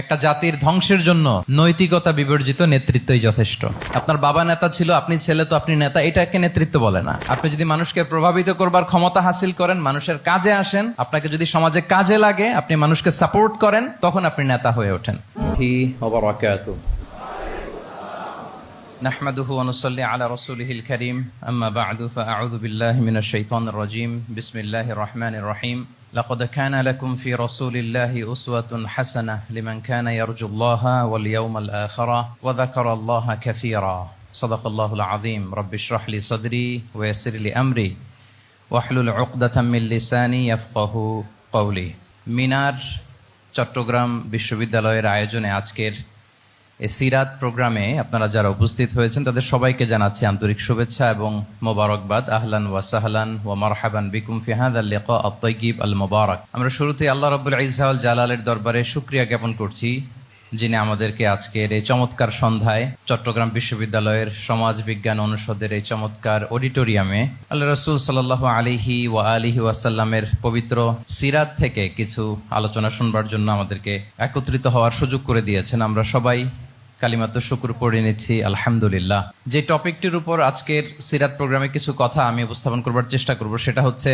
একটা জাতির ধ্বংসের জন্য নৈতিকতা বিবর্জিত নেতৃত্বই যথেষ্ট। আপনার বাবা নেতা ছিল, আপনি ছেলে, তো আপনি নেতা, এটাকে নেতৃত্ব বলে না। আপনি যদি মানুষকে প্রভাবিত করবার ক্ষমতা হাসিল করেন, মানুষের কাজে আসেন, আপনাকে যদি সমাজে কাজে লাগে, আপনি মানুষকে সাপোর্ট করেন, তখন আপনি নেতা হয়ে ওঠেন। نحمده ونصلي على رسوله الكريم أما بعد فأعوذ بالله من الشيطان الرجيم بسم الله الرحمن الرحيم لقد كان لكم في رسول الله أسوة حسنة لمن كان يرجو الله واليوم الآخر وذكر الله كثيرا صدق الله العظيم رب اشرح لي صدري ويسر لي أمري واحلل عقدة من لساني يفقه قولي মিনার চট্টগ্রাম বিশ্ববিদ্যালয়ের আয়োজনে আজকের এই সিরাত প্রোগ্রামে আপনারা যারা উপস্থিত হয়েছেন তাদের সবাইকে জানাচ্ছি আন্তরিক শুভেচ্ছা এবং মোবারকবাদ। আহলান ওয়া সাহলান ওয়া মারহাবান বিকুম ফি হাযাল লিকা আত-তাইয়্যিব আল মুবারাক। আমরা শুরুতেই আল্লাহ রাব্বুল ইজ্জা ওয়াল জালালের দরবারে শুকরিয়া জ্ঞাপন করছি, যিনি আমাদেরকে আজকের এই চমৎকার সন্ধ্যায় চট্টগ্রাম বিশ্ববিদ্যালয়ের সমাজ বিজ্ঞান অনুষদের এই চমৎকার অডিটোরিয়ামে আল্লাহ রাসূল সাল্লাল্লাহু আলাইহি ওয়া আলিহি ওয়াসাল্লামের পবিত্র সিরাত থেকে কিছু আলোচনা শুনবার জন্য আমাদেরকে একত্রিত হওয়ার সুযোগ করে দিয়েছেন। আমরা সবাই কালিমাতুশ শুকর পড়ে নিচ্ছি আলহামদুলিল্লাহ। যে টপিকটির উপর আজকের সিরাত প্রোগ্রামে কিছু কথা আমি উপস্থাপন করবার চেষ্টা করব সেটা হচ্ছে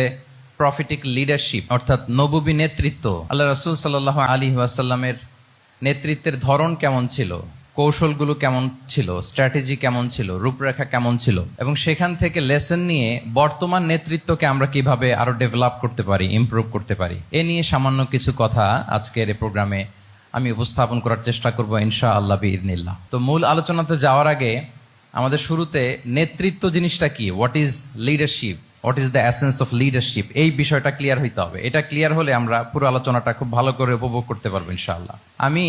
প্রফেটিক লিডারশিপ, অর্থাৎ নবুবী নেতৃত্ব। আল্লাহ রাসূল সাল্লাল্লাহু আলাইহি ওয়াসাল্লামের নেতৃত্বের ধরন কেমন ছিল, কৌশলগুলো কেমন ছিল, স্ট্র্যাটেজি কেমন ছিল, রূপরেখা কেমন ছিল, এবং সেখান থেকে লেসন নিয়ে বর্তমান নেতৃত্বকে আমরা কিভাবে আরো ডেভেলপ করতে পারি, ইমপ্রুভ করতে পারি, এ নিয়ে সামান্য কিছু কথা আজকের এই প্রোগ্রামে আমি উপস্থাপন করার চেষ্টা করব ইনশাআল্লাহ বিইذনিল্লাহ। তো মূল আলোচনাতে যাওয়ার আগে আমাদের শুরুতে নেতৃত্ব জিনিসটা কি, what is leadership, what is the essence of leadership, এই বিষয়টা ক্লিয়ার হইতে হবে। এটা ক্লিয়ার হলে আমরা পুরো আলোচনাটা খুব ভালো করে উপভোগ করতে পারবো ইনশাআল্লাহ। আমি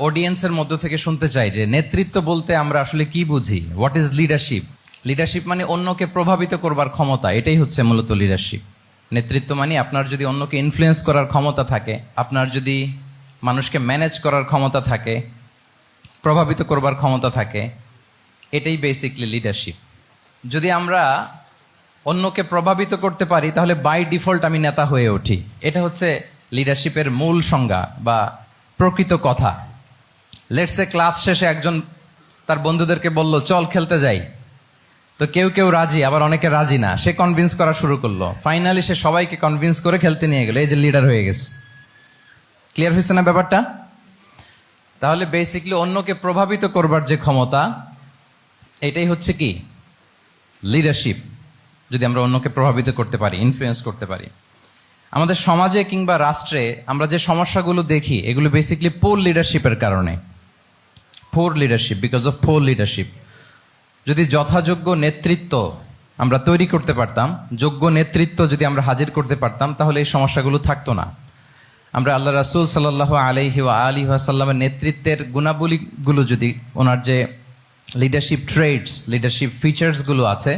অডিয়েন্সের মধ্য থেকে শুনতে চাই যে নেতৃত্ব বলতে আমরা আসলে কি বুঝি, হোয়াট ইজ লিডারশিপ। লিডারশিপ মানে অন্যকে প্রভাবিত করবার ক্ষমতা, এটাই হচ্ছে মূলত লিডারশিপ। নেতৃত্ব মানে আপনার যদি অন্যকে ইনফ্লুয়েন্স করার ক্ষমতা থাকে, আপনার যদি মানুষকে ম্যানেজ করার ক্ষমতা থাকে, প্রভাবিত করবার ক্ষমতা থাকে, এটাই বেসিকলি লিডারশিপ। যদি আমরা অন্যকে প্রভাবিত করতে পারি তাহলে বাই ডিফল্ট আমি নেতা হয়ে উঠি। এটা হচ্ছে লিডারশিপের মূল সংজ্ঞা বা প্রকৃত কথা। লেটস সে ক্লাস শেষে একজন তার বন্ধুদেরকে বলল চল খেলতে যাই, তো কেউ কেউ রাজি, আবার অনেকে রাজি না। সে কনভিন্স করা শুরু করলো, ফাইনালি সে সবাইকে কনভিন্স করে খেলতে নিয়ে গেল, এই যে লিডার হয়ে গেছে। ক্লিয়ার হয়েছে না ব্যাপারটা? তাহলে বেসিকলি অন্যকে প্রভাবিত করবার যে ক্ষমতা, এটাই হচ্ছে কি লিডারশিপ। যদি আমরা অন্যকে প্রভাবিত করতে পারি, ইনফ্লুয়েন্স করতে পারি। আমাদের সমাজে কিংবা রাষ্ট্রে আমরা যে সমস্যাগুলো দেখি এগুলো বেসিকলি পোর লিডারশিপের কারণে। Poor leadership, because of poor leadership. যদি যথাযোগ্য নেতৃত্ব আমরা তৈরি করতে পারতাম, যোগ্য নেতৃত্ব যদি আমরা হাজির করতে পারতাম, তাহলে এই সমস্যাগুলো থাকতো না। আমরা আল্লাহ রাসূল সাল্লাল্লাহু আলাইহি ওয়া আলিহি ওয়াসাল্লামের নেতৃত্বের গুণাবলীগুলো, যদি ওনার যে লিডারশিপ ট্রেডস, লিডারশিপ ফিচার্সগুলো আছে,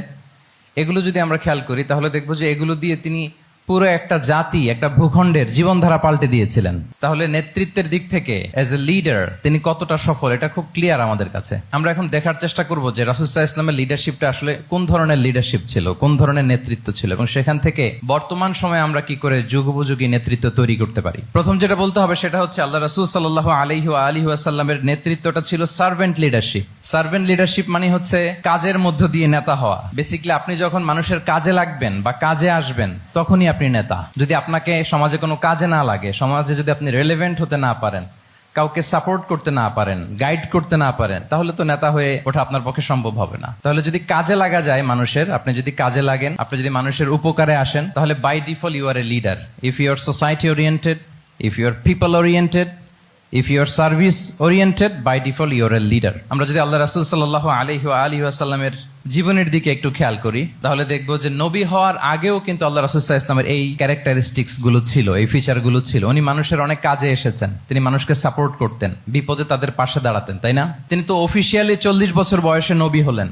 এগুলো যদি আমরা খেয়াল করি তাহলে দেখবো যে এগুলো দিয়ে তিনি পুরো একটা জাতি, একটা ভূখণ্ডের জীবনধারা পাল্টে দিয়েছিলেন। তাহলে নেতৃত্বের দিক থেকে অ্যাজ এ লিডার তিনি কতটা সফল, এটা খুব ক্লিয়ার আমাদের কাছে। আমরা এখন দেখার চেষ্টা করব যে রাসূল সাল্লাল্লাহু আলাইহি ওয়াসাল্লামের লিডারশিপটা আসলে কোন ধরনের লিডারশিপ ছিল, কোন ধরনের নেতৃত্ব ছিল, এবং সেখান থেকে বর্তমান সময়ে আমরা কি করে যুগোপযোগী নেতৃত্ব তৈরি করতে পারি। প্রথম যেটা বলতে হবে সেটা হচ্ছে আল্লাহ রাসূল সাল্লাল্লাহু আলাইহি ওয়া আলিহি ওয়াসাল্লামের নেতৃত্বটা ছিল সার্ভেন্ট লিডারশিপ। সার্ভেন্ট লিডারশিপ মানে হচ্ছে কাজের মধ্য দিয়ে নেতা হওয়া। বেসিক্যালি আপনি যখন মানুষের কাজে লাগবেন বা কাজে আসবেন তখনই আপনি নেতা। যদি আপনাকে সমাজে কোনো কাজে না লাগে, সমাজে যদি আপনি রেলেভেন্ট হতে না পারেন, কাউকে সাপোর্ট করতে না পারেন, গাইড করতে না পারেন, তাহলে তো নেতা হয়ে ওঠা আপনার পক্ষে সম্ভব হবে না। তাহলে যদি কাজে লাগা যায় মানুষের, আপনি যদি কাজে লাগেন, আপনি যদি মানুষের উপকারে আসেন, তাহলে by default you are a leader. If you are society oriented, if you are people oriented, if you are service oriented, by default you are a leader. আমরা যদি আল্লাহ রাসূল সাল্লাল্লাহু আলাইহি ওয়া আলিহি ওয়াসাল্লামের জীবনের দিকে একটু খেয়াল করি তাহলে দেখবো যে নবী হওয়ার আগেও কিন্তু আল্লাহ রাসূল সাল্লাল্লাহু আলাইহি ওয়াসাল্লামের এই ক্যারেক্টারিস্টিক্স গুলো ছিল, এই ফিচার গুলো ছিল। উনি মানুষের অনেক কাজে এসেছেন, তিনি মানুষকে সাপোর্ট করতেন, বিপদে তাদের পাশে দাঁড়াতেন, তাই না? তিনি তো অফিসিয়ালি 40 বছর বয়সে নবী হলেন,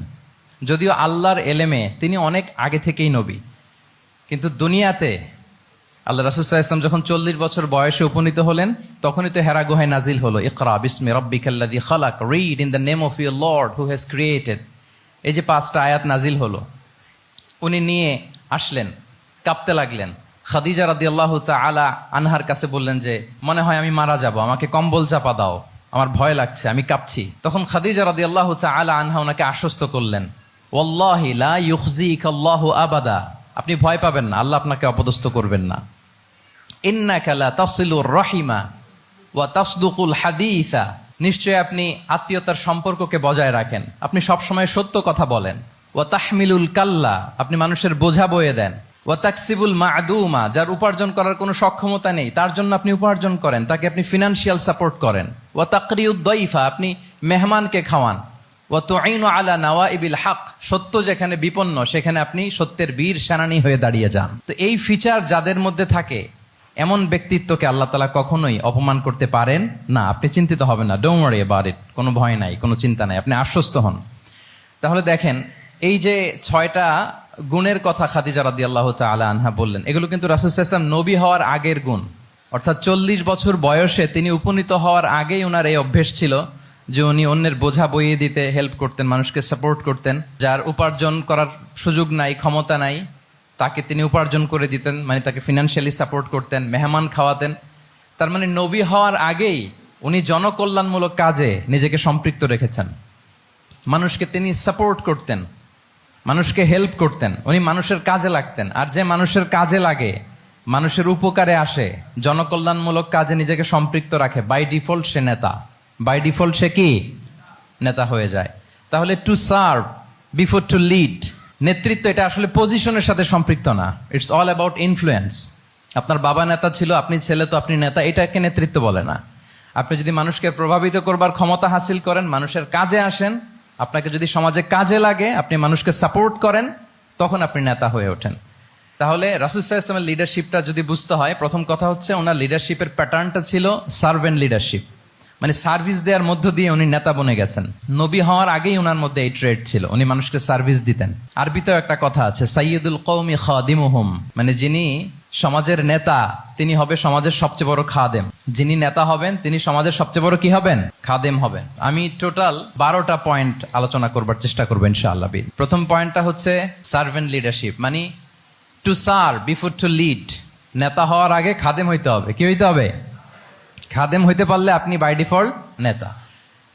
যদিও আল্লাহর এলেমে তিনি অনেক আগে থেকেই নবী। কিন্তু দুনিয়াতে আল্লাহ রাসূল সাল্লাল্লাহু আলাইহি ওয়াসাল্লাম যখন 40 বছর বয়সে উপনীত হলেন, তখনই তো হেরা গুহায় নাজিল হলো ইকরা বিসমি রাব্বিকাল্লাযী খালাক, read in the name of your lord who has created. এই যে 5টা আয়াত নাজিল হলো, উনি নিয়ে আসলেন, কাঁপতে লাগলেন। খাদিজা রাদিয়াল্লাহু তাআলা আনহার কাছে বললেন যে মনে হয় আমি মারা যাব, আমাকে কম্বল চাপা দাও, আমার ভয় লাগছে, আমি কাঁপছি। তখন খাদিজা রাদিয়াল্লাহু তাআলা আনহা ওনাকে আশ্বস্ত করলেন, ওয়াল্লাহি লা ইউখজিকাল্লাহু আবাদা, আপনি ভয় পাবেন না, আল্লাহ আপনাকে অপদস্থ করবেন না। ইন্নাকা লা তাসিলুর রাহিমা ওয়া তাসদুকুল হাদিসা, নিশ্চয় আপনি আত্মীয়তার সম্পর্ককে বজায় রাখেন, আপনি সবসময় সত্য কথা বলেন। ওয়া তাহমিলুল কাল্লা, আপনি মানুষের বোঝা বয়ে দেন। ওয়া তাকসিবুল মা'দুমা, যার উপার্জন করার কোনো সক্ষমতা নেই তার জন্য আপনি উপার্জন করেন, তাকে আপনি ফিনান্সিয়াল সাপোর্ট করেন। ওয়া তাকরিউদ দাইফা, আপনি মেহমানকে খাওয়ান। ওয়া তুঈনু আলা নাওয়াইবিল হক, সত্য যেখানে বিপন্ন সেখানে আপনি সত্যের বীর সেনানী হয়ে দাঁড়িয়ে যান। তো এই ফিচার যাদের মধ্যে থাকে এমন ব্যক্তিত্বকে আল্লাহ তাআলা কখনোই অপমান করতে পারেন না। আপনি চিন্তিত হবেন না, ডোন্ট ওয়ারি অ্যাবাউট ইট, কোনো ভয় নাই, কোনো চিন্তা নাই, আপনি আশ্বস্ত হন। তাহলে দেখেন এই যে 6টা গুণের কথা খাদিজা রাদিয়াল্লাহু তাআলা আনহা বললেন, এগুলো কিন্তু রাসূল সাল্লাল্লাহু আলাইহি ওয়াসাল্লাম নবী হওয়ার আগের গুণ, অর্থাৎ 40 বছর বয়সে তিনি উপনীত হওয়ার আগেই ওনার এই অভ্যেস ছিল যে উনি অন্যের বোঝা বইয়ে দিতে হেল্প করতেন, মানুষকে সাপোর্ট করতেন। যার উপার্জন করার সুযোগ নাই, ক্ষমতা নাই, তাকে তিনি উপার্জন করে দিতেন, মানে তাকে ফিনান্সিয়ালি সাপোর্ট করতেন, মেহমান খাওয়াতেন। তার মানে নবী হওয়ার আগেই উনি জনকল্যাণমূলক কাজে নিজেকে সম্পৃক্ত রেখেছেন, মানুষকে তিনি সাপোর্ট করতেন, মানুষকে হেল্প করতেন, উনি মানুষের কাজে লাগতেন। আর যে মানুষের কাজে লাগে, মানুষের উপকারে আসে, জনকল্যাণমূলক কাজে নিজেকে সম্পৃক্ত রাখে, বাই ডিফল্ট সে নেতা, বাই ডিফল্ট সে কি নেতা হয়ে যায়। তাহলে to serve before to lead, নেতৃত্ব এটা আসলে পজিশনের সাথে সম্পৃক্ত না, ইটস অল অ্যাবাউট ইনফ্লুয়েন্স। আপনার বাবা নেতা ছিল, আপনি ছেলে, তো আপনি নেতা, এটাকে নেতৃত্ব বলে না। আপনি যদি মানুষকে প্রভাবিত করবার ক্ষমতা হাসিল করেন, মানুষের কাজে আসেন, আপনাকে যদি সমাজে কাজে লাগে, আপনি মানুষকে সাপোর্ট করেন, তখন আপনি নেতা হয়ে ওঠেন। তাহলে রাসূল সাল্লাল্লাহু আলাইহি ওয়াসাল্লামের লিডারশিপটা যদি বুঝতে হয়, প্রথম কথা হচ্ছে ওনার লিডারশিপের প্যাটার্নটা ছিল সার্ভেন্ট লিডারশিপ, মানে সার্ভিস দেওয়ার মধ্য দিয়ে উনি নেতা বনে গেছেন। নবী হওয়ার আগেই ওনার মধ্যে এই ট্রেড ছিল, উনি মানুষকে সার্ভিস দিতেন। আরবিতেও একটা কথা আছে, সাইয়্যিদুল কওমি খাদিমুহুম, মানে যিনি সমাজের নেতা তিনি হবে সমাজের সবচেয়ে বড় খাদেম। যিনি নেতা হবেন তিনি সমাজের সবচেয়ে বড় কি হবেন? খাদেম হবেন। আমি টোটাল 12টা পয়েন্ট আলোচনা করবার চেষ্টা করবো ইনশাআল্লাহ। প্রথম পয়েন্টটা হচ্ছে সার্ভেন্ট লিডারশিপ, মানে to serve before to lead. নেতা হওয়ার আগে খাদেম হইতে হবে। কি হইতে হবে? খাদেম হইতে পারলে আপনি বাই ডিফল্ট নেতা।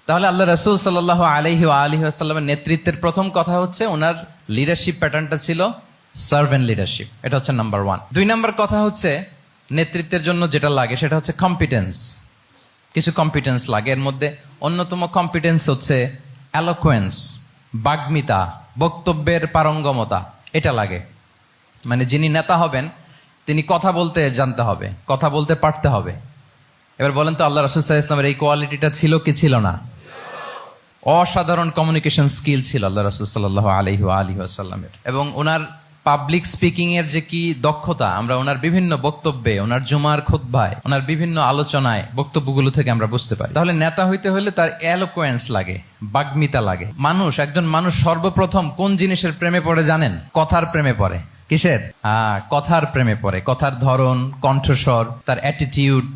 তাহলে আল্লাহ রাসূল সাল্লাল্লাহু আলাইহি ওয়া আলিহি ওয়াসাল্লামের নেতৃত্বের প্রথম কথা হচ্ছে ওনার লিডারশিপ প্যাটার্নটা ছিল সার্ভেন্ট লিডারশিপ, এটা হচ্ছে নাম্বার 1। 2 নাম্বার কথা হচ্ছে নেতৃত্বের জন্য যেটা লাগে সেটা হচ্ছে কম্পিটেন্স। কিছু কম্পিটেন্স লাগে, এর মধ্যে অন্যতম কম্পিটেন্স হচ্ছে এলোকোয়েন্স, বাগ্মিতা, বক্তব্যের পারঙ্গমতা, এটা লাগে। মানে যিনি নেতা হবেন তিনি কথা বলতে জানতে হবে, কথা বলতে পারতে হবে। এবার বলেন তো আল্লাহ রাসূল সাল্লাল্লাহু আলাইহি ওয়াসাল্লামের এই কোয়ালিটিটা ছিল কি ছিল না? অসাধারণ কমিউনিকেশন স্কিল ছিল আল্লাহ রাসূল সাল্লাল্লাহু আলাইহি ওয়া আলিহি ওয়াসাল্লামের। এবং ওনার পাবলিক স্পিকিং এর যে কি দক্ষতা, আমরা ওনার বিভিন্ন বক্তব্যে, ওনার জুমার খুতবায়, ওনার বিভিন্ন আলোচনায়, বক্তব্যগুলো থেকে আমরা বুঝতে পারি। তাহলে নেতা হইতে হলে তার এলোকোয়েন্স লাগে, বাগ্মিতা লাগে। একজন মানুষ সর্বপ্রথম কোন জিনিসের প্রেমে পড়ে জানেন? কথার প্রেমে পড়ে। কিসের? কথার প্রেমে পড়ে। কথার ধরন, কণ্ঠস্বর, তার অ্যাটিটিউড,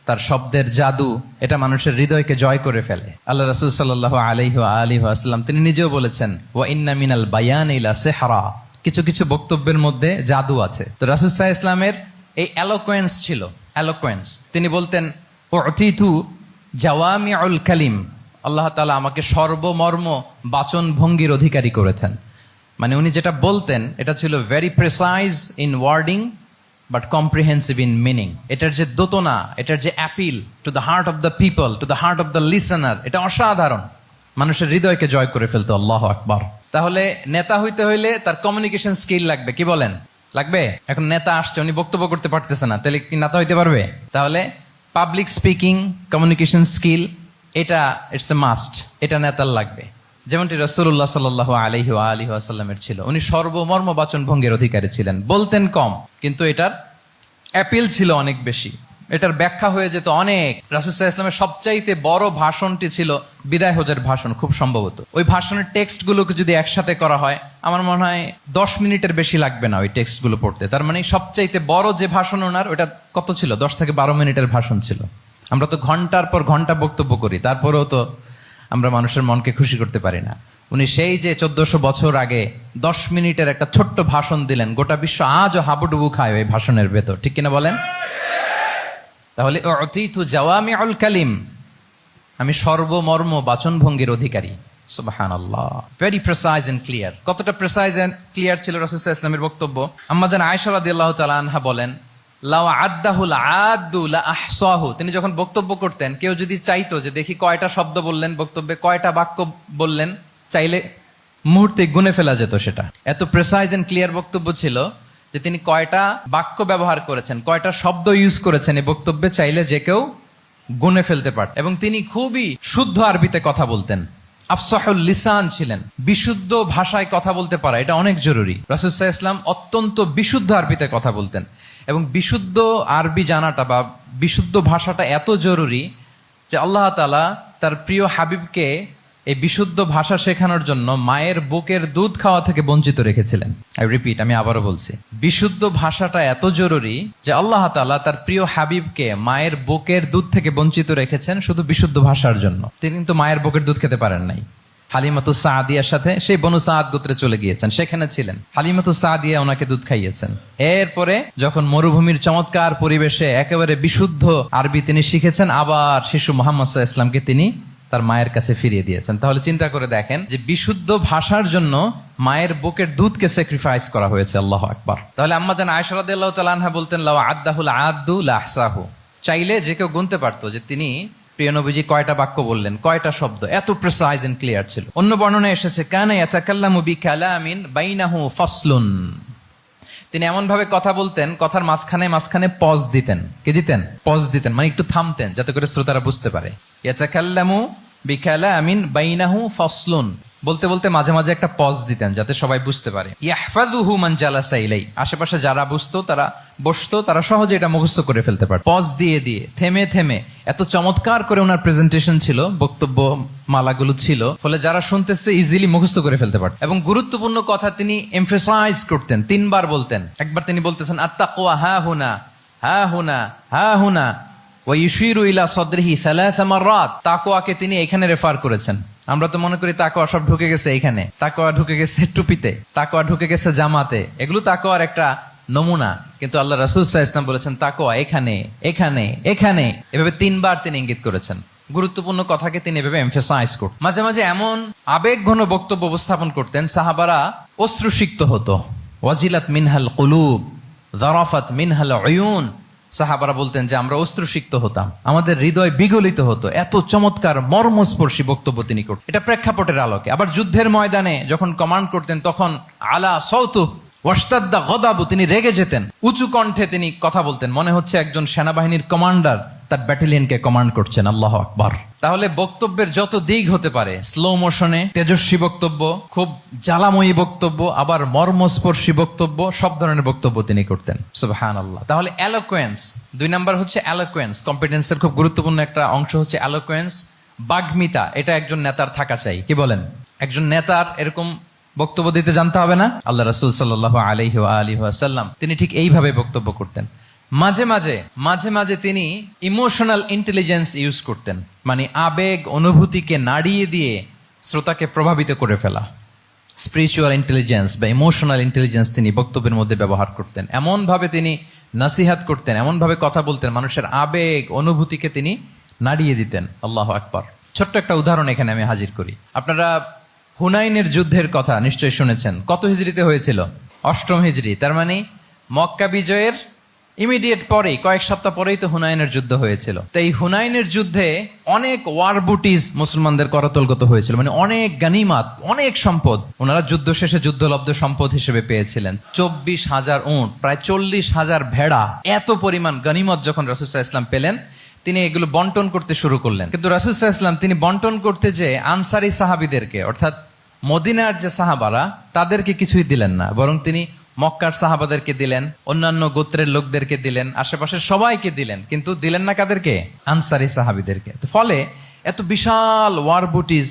তার শব্দের জাদু, এটা মানুষের হৃদয়কে জয় করে ফেলে। আল্লাহ রাসূল সাল্লাল্লাহু আলাইহি ওয়া আলিহি ওয়াসাল্লাম তিনি নিজেও বলেছেন, ওয়া ইন্না মিনাল বায়ানি লা সিহরা, কিছু কিছু বক্তব্যের মধ্যে জাদু আছে। তো রাসূল সাল্লাল্লাহু আলাইহি ওয়াসাল্লামের এই এলোকোয়েন্স ছিল, এলোকোয়েন্স। তিনি বলতেন, উতিতু জাওয়ামিউল কালিম, আল্লাহ তাআলা আমাকে সর্বমর্ম বাচন ভঙ্গির অধিকারী করেছেন। মানে উনি যেটা বলতেন এটা ছিল very precise in wording but comprehensive in meaning. এটার যে দোতনা, এটার যে appeal to the heart of the people, to the heart of the listener, এটা অসাধারণ, মানুষের হৃদয়কে জয় করে ফেলতো। আল্লাহু আকবার। তাহলে নেতা হইতে হইলে তার কমিউনিকেশন স্কিল লাগবে। কি বলেন? লাগবে। এখন নেতা আসছে, উনি বক্তব্য করতে পারতেছে না, তাহলে কি নেতা হইতে পারবে? তাহলে পাবলিক স্পিকিং, কমিউনিকেশন স্কিল, এটা ইটস এ মাস্ট, এটা নেতার লাগবে। যেমনটি রাসূলুল্লাহ সাল্লাল্লাহু আলাইহি ওয়া আলিহি ওয়াসাল্লামের ছিল। উনি সর্বমর্ম বাচন ভঙ্গির অধিকারী ছিলেন। বলতেন কম, কিন্তু এটার অ্যাপিল ছিল অনেক বেশি, এটার ব্যাখ্যা হয়ে যেত অনেক। রাসূল সাল্লাল্লাহু আলাইহি ওয়াসাল্লামের সবচাইতে বড় ভাষণটি ছিল বিদায় হজের ভাষণ, খুব সম্ভবত। ওই ভাষণের টেক্সটগুলোকে যদি একসাথে করা হয়, আমার মনে হয় 10 মিনিটের বেশি লাগবে না ওই টেক্সটগুলো পড়তে। তার মানে সবচাইতে বড় যে ভাষণ ওনার, ওটা কত ছিল? 10 থেকে 12 মিনিটের ভাষণ ছিল। আমরা তো ঘন্টার পর ঘন্টা বক্তব্য করি, তারপরেও তো আমরা মানুষের মনকে খুশি করতে পারি না। উনি সেই যে 1400 বছর আগে 10 মিনিটের একটা ছোট্ট ভাষণ দিলেন, গোটা বিশ্ব আজও হাবুডুবু খায় ওই ভাষণের ভেতর, ঠিক কিনা বলেন? তাহলে উতিতু জাওয়ামিউল কালিম, আমি সর্বমর্ম বাচনভঙ্গির অধিকারী। সুবহানাল্লাহ, ভেরি প্রেসাইজ এন্ড ক্লিয়ার। কতটা প্রেসাইজ এন্ড ক্লিয়ার ছিল রাসূল সাল্লাল্লাহু আলাইহি ওয়াসাল্লামের বক্তব্য? আম্মা জান আয়েশা রাদিয়াল্লাহু তাআলা আনহা বলেন, লাউ আদ্দাহুল আদ্দু লা আহসাহু, তিনি যখন বক্তব্য করতেন, কেউ যদি চাইতো যে দেখি কয়টা শব্দ বললেন বক্তব্যে, কয়টা বাক্য বললেন, চাইলে মুহূর্তে গুনে ফেলা যেত সেটা। এত প্রেসাইজ এন্ড ক্লিয়ার বক্তব্য ছিল যে তিনি কয়টা বাক্য ব্যবহার করেছেন, কয়টা শব্দ ইউজ করেছেন এই বক্তব্যে, চাইলে যে কেউ গুনে ফেলতে পারত। এবং তিনি খুবই শুদ্ধ আরবিতে কথা বলতেন, আফসাহুল লিসান ছিলেন। বিশুদ্ধ ভাষায় কথা বলতে পারা এটা অনেক জরুরি। রাসূল সাল্লাল্লাহু আলাইহি ওয়াসাল্লাম অত্যন্ত বিশুদ্ধ আরবিতে কথা বলতেন, এবং বিশুদ্ধ আরবি জানাটা বা বিশুদ্ধ ভাষাটা এত জরুরি যে আল্লাহ তাআলা তার প্রিয় হাবিবকে এই বিশুদ্ধ ভাষা শেখানোর জন্য মায়ের বুকের দুধ খাওয়া থেকে বঞ্চিত রেখেছিলেন। আমি আবারও বলছি, বিশুদ্ধ ভাষাটা এত জরুরি যে আল্লাহ তাআলা তার প্রিয় হাবিবকে মায়ের বুকের দুধ থেকে বঞ্চিত রেখেছেন শুধু বিশুদ্ধ ভাষার জন্য। তিনি কিন্তু মায়ের বুকের দুধ খেতে পারেন নাই। হালিমাতু সাদিয়ার সাথে সেই বনু সাদ গোত্রে চলে গিয়েছেন, সেখানে ছিলেন। হালিমাতু সাদিয়া ওনাকে দুধ খাইয়েছেন। এরপরে যখন মরুভূমির চমৎকার পরিবেশে একেবারে বিশুদ্ধ আরবি তিনি শিখেছেন, আবার শিশু মুহাম্মদ সাল্লাল্লাহু আলাইহি ওয়াসাল্লামকে তিনি তার মায়ের কাছে ফিরিয়ে দিয়েছেন। তাহলে চিন্তা করে দেখেন যে বিশুদ্ধ ভাষার জন্য মায়ের বুকের দুধকে স্যাক্রিফাইস করা হয়েছে। আল্লাহু আকবার। তাহলে আম্মা জান আয়েশা রাদিয়াল্লাহু তাআলা আনহা বলতেন, লাউ আদ্দাহুল আদ্দু লা আহসাহু, চাইলে যে কেউ গুনতে পারতো যে তিনি প্রিয় নবীজি কয়টা বাক্য বললেন, কয়টা শব্দ। এত প্রিসাইজ এন্ড ক্লিয়ার ছিল। অন্য বর্ণনায় এসেছে, কানা ইয়াতাকাল্লামু বিকালামিন বাইনাহু ফাসলুন, তিনি এমন ভাবে কথা বলতেন, কথার মাঝখানে মাঝখানে পজ দিতেন। কি দিতেন? পজ দিতেন, মানে একটু থামতেন যাতে করে শ্রোতারা বুঝতে পারে। ইয়াতাকাল্লামু বিকালামিন বাইনাহু ফাসলুন, বলতে বলতে মাঝে মাঝে একটা পজ দিতেন যাতে সবাই বুঝতে পারে। ইয়াহফাযুহু মান জালাসা ইলাই, আশেপাশে যারা বসতো তারা সহজে এটা মুখস্থ করে ফেলতে পারে। পজ দিয়ে দিয়ে থেমে থেমে এত চমৎকার করে ওনার প্রেজেন্টেশন ছিল, বক্তব্য মালাগুলো ছিল, ফলে যারা শুনতেছে ইজিলি মুখস্থ করে ফেলতে পারত। এবং গুরুত্বপূর্ণ কথা তিনি এমফাসাইজ করতেন, 3 বার বলতেন। একবার তিনি বলতেছেন আত্তাকওয়া হা হুনা হা হুনা হা হুনা ওয়া ইউশিরু ইলা সাদরিহি সালাসা মাররাত, তাকওয়াকে তিনি এখানে রেফার করেছেন। আমরা তো মনে করি তাকওয়া সব ঢুকে গেছে এইখানে, তাকওয়া ঢুকে গেছে টুপিতে, তাকওয়া ঢুকে গেছে জামাতে, এগুলো তাকওয়ার একটা নমুনা। কিন্তু আল্লাহ রাসূল সাল্লাল্লাহু আলাইহি ওয়াসাল্লাম বলেছেন তাকওয়া এখানে এখানে এখানে, এভাবে 3 বার তিনি ইঙ্গিত করেছেন। গুরুত্বপূর্ণ কথাকে তিনি এভাবে এমফাসাইজ করতেন। মাঝে মাঝে এমন আবেগঘন বক্তব্য উপস্থাপন করতেন, সাহাবারা অশ্রুসিক্ত হতো। ওয়াজিলাত মিনহাল কুলুব যারাফাত মিনহাল উয়ুন, সাহাবারা বলতেন যে আমরা অশ্রুসিক্ত হতাম, আমাদের হৃদয় বিগলিত হতো। এত চমৎকার মর্মস্পর্শী বক্তব্য তিনি করতেন। এটা প্রেক্ষাপটের আলোকে। আবার যুদ্ধের ময়দানে যখন কমান্ড করতেন, তখন আলা সাউতু ওয়াশতাদ্দা গদাবু, তিনি রেগে যেতেন, উঁচু কণ্ঠে তিনি কথা বলতেন, মনে হচ্ছে একজন সেনাবাহিনীর কমান্ডার তার ব্যাটালিয়নকে কমান্ড করছেন। আল্লাহু আকবার। তাহলে বক্তব্যের যত দিক হতে পারে, স্লো মোশনে তেজস্বী বক্তব্য, খুব জ্বালাময়ী বক্তব্য, আবার মর্মস্পর্শী বক্তব্য, সব ধরনের বক্তব্য তিনি করতেন। সুবহানাল্লাহ। তাহলে এলোকোয়েন্স, 2 নাম্বার হচ্ছে এলোকোয়েন্স। কম্পিটেন্সের খুব গুরুত্বপূর্ণ একটা অংশ হচ্ছে এলোকোয়েন্স, বাগ্মিতা। এটা একজন নেতার থাকা চাই। কি বলেন? একজন নেতার এরকম বক্তব্য দিতে জানতে হবে না? আল্লাহ রাসূল সাল্লাল্লাহু আলাইহি ওয়া আলিহি ওয়াসাল্লাম তিনি ঠিক এইভাবে বক্তব্য করতেন। মাঝে মাঝে তিনি ইমোশনাল ইন্টেলিজেন্স ইউজ করতেন, মানে আবেগ অনুভূতিকে নাড়িয়ে দিয়ে শ্রোতাকে প্রভাবিত করে ফেলা। স্পিরিচুয়াল ইন্টেলিজেন্স বা ইমোশনাল ইন্টেলিজেন্স তিনি বক্তব্যের মধ্যে ব্যবহার করতেন। এমন ভাবে তিনি নাসিহাত করতেন, এমন ভাবে কথা বলতেন, মানুষের আবেগ অনুভূতিকে তিনি নাড়িয়ে দিতেন। আল্লাহু আকবার। ছোট্ট একটা উদাহরণ এখানে আমি হাজির করি। আপনারা হুনাইনের যুদ্ধের কথা নিশ্চয়ই শুনেছেন। কত হিজরিতে হয়েছিল? 8ম হিজরি। তার মানে মক্কা বিজয়ের ইমিডিয়েট পরেই, কয়েক সপ্তাহ পরেই তো হুনাইনের যুদ্ধ হয়েছিল। তো এই হুনাইনের যুদ্ধে অনেক ওয়ার বুটিজ মুসলমানদের করতলগত হয়েছিল, মানে অনেক গানিমাত, অনেক সম্পদ ওনারা যুদ্ধ শেষে যুদ্ধলব্ধ সম্পদ হিসেবে পেয়েছিলেন। 24,000 উট, প্রায় 40,000 ভেড়া, এত পরিমাণ গানিমত যখন রাসূল সাল্লাল্লাহু আলাইহি ওয়াসাল্লাম পেলেন, তিনি এগুলো বন্টন করতে শুরু করলেন। কিন্তু রাসূল সাল্লাল্লাহু আলাইহি ওয়াসাল্লাম তিনি বন্টন করতে যে আনসারী সাহাবীদেরকে, অর্থাৎ মদিনার যে সাহাবারা, তাদেরকে কিছুই দিলেন না, বরং তিনি মক্কার সাহাবাদেরকে দিলেন, অন্যান্য গোত্রের লোকদেরকে দিলেন, আশেপাশের সবাইকে দিলেন, কিন্তু দিলেন না কাদেরকে? আনসারী সাহাবীদেরকে। তো ফলে এত বিশাল ওয়ার বুটিজ,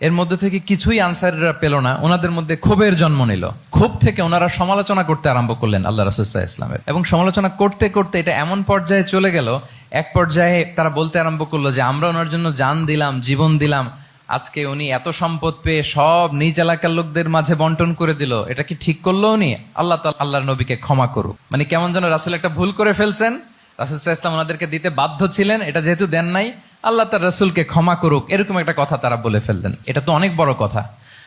এর মধ্যে থেকে কিছুই আনসারীরা পেল না। ওনাদের মধ্যে ক্ষোভের জন্ম নিল। ক্ষোভ থেকে ওনারা সমালোচনা করতে আরম্ভ করলেন আল্লাহ রাসূল সাল্লাল্লাহু আলাইহি ওয়াসাল্লামের। এবং সমালোচনা করতে করতে এটা এমন পর্যায়ে চলে গেল, এক পর্যায়ে তারা বলতে আরম্ভ করলো যে আমরা ওনার জন্য জান দিলাম, জীবন দিলাম, আজকে উনি এত সম্পদ পেয়ে সব নিজ এলাকার লোকদের মাঝে বন্টন করে দিল, এটা কি ঠিক করলো উনি? আল্লাহর নবীকে ক্ষমা করুক। মানে কেমন যেন রাসূল একটা ভুল করে ফেলছেন, রাসূল সাল্লাল্লাহু আলাইহি ওয়াসাল্লাম ওনাদেরকে দিতে বাধ্য ছিলেন, এটা যেহেতু দেন নাই, আল্লাহ তার রাসূলকে ক্ষমা করুক, এরকম একটা কথা তারা বলে ফেললেন। এটা তো অনেক বড় কথা।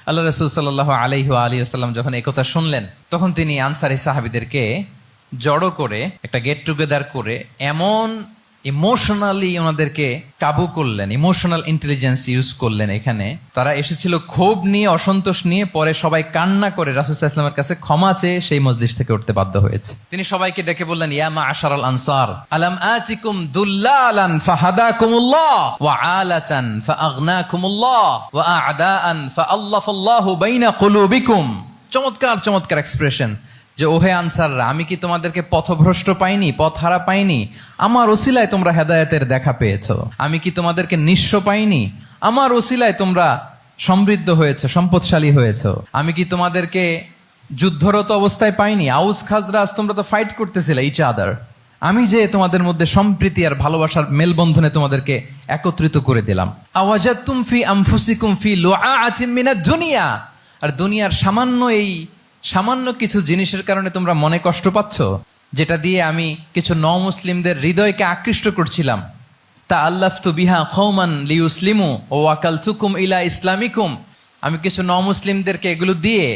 আল্লাহ রাসূল সাল্লাল্লাহু আলাইহি ওয়া আলিহি ওয়াসাল্লাম যখন এই কথা শুনলেন, তখন তিনি আনসারী সাহাবীদেরকে জড়ো করে একটা গেট টুগেদার করে এমন ইমোশনালি ওনাদেরকে কাবু করলেন, ইমোশনাল ইন্টেলিজেন্স ইউজ করলেন। এখানে তারা এসেছিল ক্ষোভ নিয়ে, অসন্তোষ নিয়ে, পরে সবাই কান্না করে রাসূল সাল্লাল্লাহু আলাইহি ওয়াসাল্লামের কাছে ক্ষমা চেয়ে সেই মজলিস থেকে উঠতে বাধ্য হয়েছে। তিনি সবাইকে ডেকে বললেন, ইয়া মা'আশারাল আনসার আলাম আতিকুম দুল্লালান ফাহাদাকুমুল্লাহ ওয়া আলাতান ফাআগনাকুমুল্লাহ ওয়া আ'দাআন ফাআল্লাফাল্লাহু বাইনা কুলুবিকুম। চমৎকার চমৎকার এক্সপ্রেশন যে ওহে আনসাররা, আমি কি তোমাদেরকে পথভ্রষ্ট পাইনি, পথহারা পাইনি? আমার ওসিলায় তোমরা হেদায়েতের দেখা পেয়েছো। আমি কি তোমাদেরকে নিঃস্ব পাইনি? আমার ওসিলায় তোমরা সমৃদ্ধ হয়েছে, সম্পদশালী হয়েছো। আমি কি তোমাদেরকে যুদ্ধরত অবস্থায় পাইনি? আউস খাজরাজ তোমরা তো ফাইট করতেছিলে ইচ আদার, আমি যে তোমাদের মধ্যে সম্প্রীতি আর ভালোবাসার মেলবন্ধনে তোমাদেরকে একত্রিত করে দিলাম। আওয়াজাতুম ফি আনফুসিকুম ফি লুআআতিম মিনাদ দুনিয়া, আর দুনিয়ার সামান্য কিছু জিনিসের কারণে তোমরা মনে কষ্ট পাচ্ছ, যেটা দিয়ে আমি কিছু মুসলিমদের হৃদয়কে আকৃষ্ট করছিলাম। তা আল্লাফতু বিহা কওমান লিউসলিমু ওয়া ওয়াকালতুকুম ইলা ইসলামিকুম, আমি কিছু মুসলিমদেরকে এগুলো দিয়ে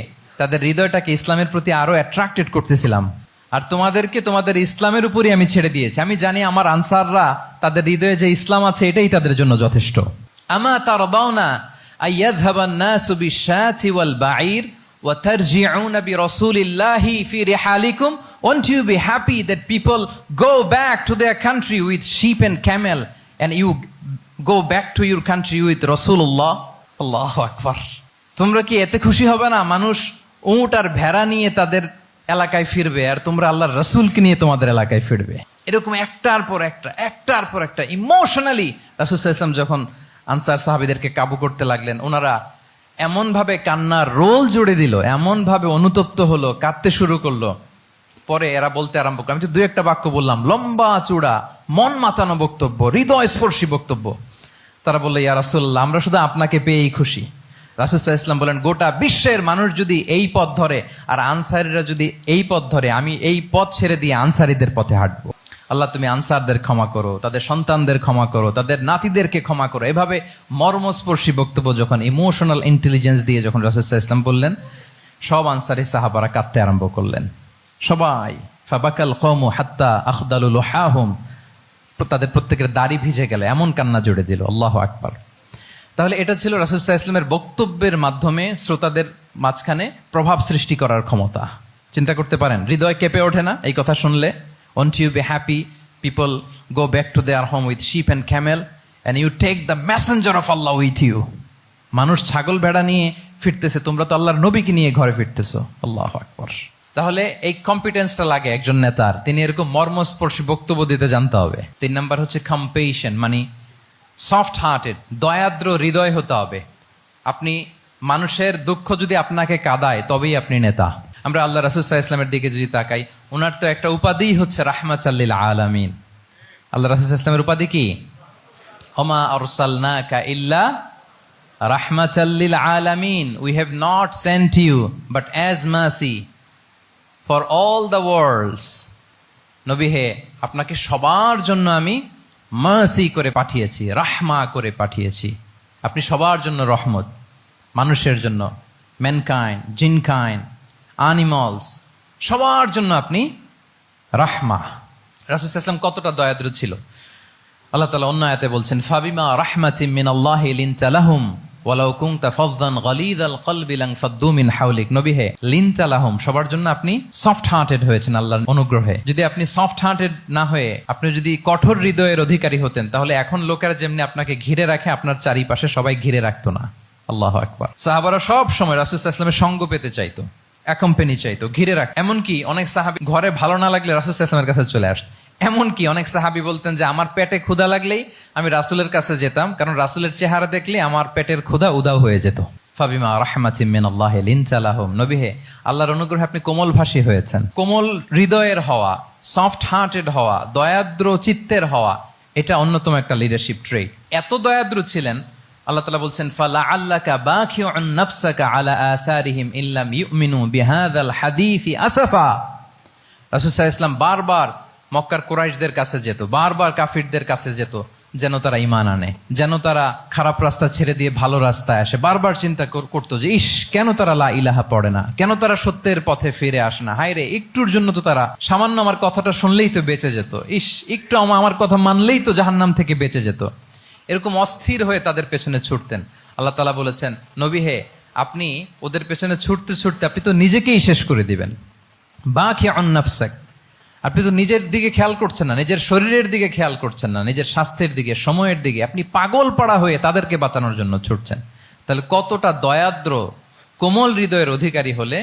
তাদের হৃদয়টাকে ইসলামের প্রতি আরো অ্যাট্রাক্টেড করতেছিলাম, আর তোমাদেরকে তোমাদের ইসলামের উপরই আমি ছেড়ে দিয়েছি। আমি জানি আমার আনসাররা, তাদের হৃদয়ে যে ইসলাম আছে এটাই তাদের জন্য যথেষ্ট। আমা তারদাউনা আইয়াযহাবান নাসু বিশ-শাতি ওয়াল বাঈর وَتَرْجِعُونَ بِرَسُولِ اللَّهِ فِي رِحَالِكُمْ. Won't you be happy that people go back to their country with sheep and camel, and you go back to your country with Rasulullah? Allahu Akbar. তোমরা কি এতে খুশি হবে না? মানুষ উট আর ভেড়া নিয়ে তাদের এলাকায় ফিরবে, আর তোমরা আল্লাহর রাসূলকে নিয়ে তোমাদের এলাকায় ফিরবে। এরকম একটার পর একটা ইমোশনালি রাসূল সাল্লাল্লাহু আলাইহি ওয়াসাল্লাম যখন আনসার সাহাবীদেরকে কাবু করতে লাগলেন, ওনারা এমন ভাবে কান্নার রোল জুড়ে দিল, এমন ভাবে অনুতপ্ত হলো, কাঁদতে শুরু করলো। পরে এরা বলতে আরম্ভ করলো, আমি তো 2-1টা বাক্য বললাম, লম্বা চূড়া মন মাতানো বক্তব্য, হৃদয় স্পর্শী বক্তব্য। তারা বললো, ইয়া রাসূলুল্লাহ, আমরা শুধু আপনাকে পেয়েই খুশি। রাসূল সাল্লাল্লাহু আলাইহি ওয়াসাল্লাম বলেন, গোটা বিশ্বের মানুষ যদি এই পথ ধরে আর আনসারীরা যদি এই পথ ধরে, আমি এই পথ ছেড়ে দিয়ে আনসারীদের পথে হাঁটবো। আল্লাহ তুমি আনসারদের ক্ষমা করো, তাদের সন্তানদের ক্ষমা করো, তাদের নাতিদেরকে ক্ষমা করো। এভাবে মর্মস্পর্শী বক্তব্য যখন ইমোশনাল ইন্টেলিজেন্স দিয়ে যখন রাসূল সাল্লাল্লাহু আলাইহি ওয়াসাল্লাম বললেন, সব আনসারী সাহাবারা কাঁদতে আরম্ভ করলেন। সবাই ফাবাকাল কওমু হাত্তা আখদালু লুহাহুম, তাদের প্রত্যেকের দাড়ি ভিজে গেল, এমন কান্না জুড়ে দিল। আল্লাহু আকবার। তাহলে এটা ছিল রাসূল সাল্লাল্লাহু আলাইহি ওয়াসাল্লামের বক্তব্যের মাধ্যমে শ্রোতাদের মাঝখানে প্রভাব সৃষ্টি করার ক্ষমতা। চিন্তা করতে পারেন, হৃদয় কেঁপে ওঠে না এই কথা শুনলে? Won't you be happy people go back to their home with sheep and camel, and you take the messenger of Allah with you? মানুষ ছাগল ভেড়া নিয়ে ফিরতেছে, তোমরা তো আল্লাহর নবীকে নিয়ে ঘরে ফিরতেছো। আল্লাহু আকবার। তাহলে এই কম্পিটেন্সটা লাগে একজন নেতার, তিনি এরকম মর্মস্পর্শী বক্তব্য দিতে জানতে হবে। 3 নাম্বার হচ্ছে কম্পেশন, মানে সফট হার্টেড, দয়াদ্র হৃদয় হতে হবে। আপনি মানুষের দুঃখ যদি আপনাকে কাঁদায়, তবেই আপনি নেতা। আমরা আল্লাহ রাসূল সাল্লাল্লাহু আলাইহি ওয়াসাল্লামের দিকে যদি তাকাই, ওনার তো একটা উপাধি হচ্ছে রাহমাতাল লিল আলামিন। আল্লাহ রাসূল সাল্লাল্লাহু আলাইহি ওয়াসাল্লামের উপাধি কি? ওমা আরসালনাকা ইল্লা রাহমাতাল লিল আলামিন, we have not sent you but as mercy for all the worlds. নবী হে, আপনাকে সবার জন্য আমি মার্সি করে পাঠিয়েছি, রাহমা করে পাঠিয়েছি। আপনি সবার জন্য রহমত, মানুষের জন্য, ম্যানকাইন্ড, জিনকাইন্ড, অ্যানিমালস, সবার জন্য আপনি রাহমা। রাসূল সাল্লাল্লাহু আলাইহি ওয়াসাল্লাম কতটা দয়াদ্র ছিল। আল্লাহ তাআলা অন্য আয়াতে বলছেন, ফাবিমা রাহমাতিম মিনাল্লাহি লিনতা লাহুম ওয়ালাউ কুনতা ফাযযান গালিযাল কলবি লানফাদ্দু মিন হাওলিক। নবী হে, লিনতা লাহুম, সবার জন্য আপনি সফট হার্টেড হয়েছেন আল্লাহর অনুগ্রহে। যদি আপনি সফট হার্টেড না হয়ে আপনি যদি কঠোর হৃদয়ের অধিকারী হতেন, তাহলে এখন লোকেরা যেমনি আপনাকে ঘিরে রাখে, আপনার চারিপাশে সবাই ঘিরে রাখতো না। আল্লাহু আকবার। সাহাবারা সব সময় রাসূল সাল্লাল্লাহু আলাইহি ওয়াসাল্লামের সঙ্গ পেতে চাইতো, অ্যাকম্পানি চাইতো, ঘিরে রাখ। এমনকি অনেক সাহাবী ঘরে ভালো না লাগলে রাসূল সাল্লাল্লাহু আলাইহি ওয়াসাল্লামের কাছে চলে আসতো। এমনকি অনেক সাহাবী বলতেন যে আমার পেটে ক্ষুধা লাগলেই আমি রাসূলের কাছে যেতাম, কারণ রাসূলের চেহারা দেখলে আমার পেটের ক্ষুধা উধাও হয়ে যেত। ফাবিমা রাহমাতিম মিনাল্লাহি লিনতা লাহুম। নবী হে, আল্লাহর অনুগ্রহে আপনি কোমলভাষী হয়েছেন। কোমল হৃদয়ের হওয়া, সফট হার্টেড হওয়া, দয়াদ্র চিত্তের হওয়া, এটা অন্যতম একটা লিডারশিপ ট্রেট। এত দয়াদ্র ছিলেন আল্লাহ তাআলা বলছেন ফালাআল্লাকা বাখিউন নাফসাকা আলা আসারিহিম ইল্লাম ইউমিনু বিহাযাল হাদীসি আসাফা। রাসূল সাল্লাল্লাহু আলাইহি ওয়াসাল্লাম বারবার মক্কার কুরাইশদের কাছে যেত, বারবার কাফিরদের কাছে যেত, যেন তারা ঈমান আনে, যেন তারা খারাপ রাস্তা ছেড়ে দিয়ে ভালো রাস্তায় আসে। বারবার চিন্তা করতো যে ইস, কেন তারা লা ইলাহা পড়ে না, কেন তারা সত্যের পথে ফিরে আসে না। হায় রে, একটুর জন্য তো তারা সামান্য আমার কথাটা শুনলেই তো বেঁচে যেত, ইস একটু আমার কথা মানলেই তো জাহান্নাম থেকে বেঁচে যেত। এরকম অস্থির হয়ে তাদের পেছনে ছুটতেন। আল্লাহ তাআলা বলেছেন, নবী হে, আপনি ওদের পেছনে ছুটতে ছুটতে আপনি তো নিজেকেই শেষ করে দিবেন। বাখিউন নাফসাক, আপনি তো নিজের দিকে খেয়াল করছেন না, নিজের শরীরের দিকে খেয়াল করছেন না, নিজের স্বাস্থ্যের দিকে, সময়ের দিকে, আপনি পাগল পাড়া হয়ে তাদেরকে বাঁচানোর জন্য ছুটছেন। তাহলে কতটা দয়াদ্র কোমল হৃদয়ের অধিকারী হলে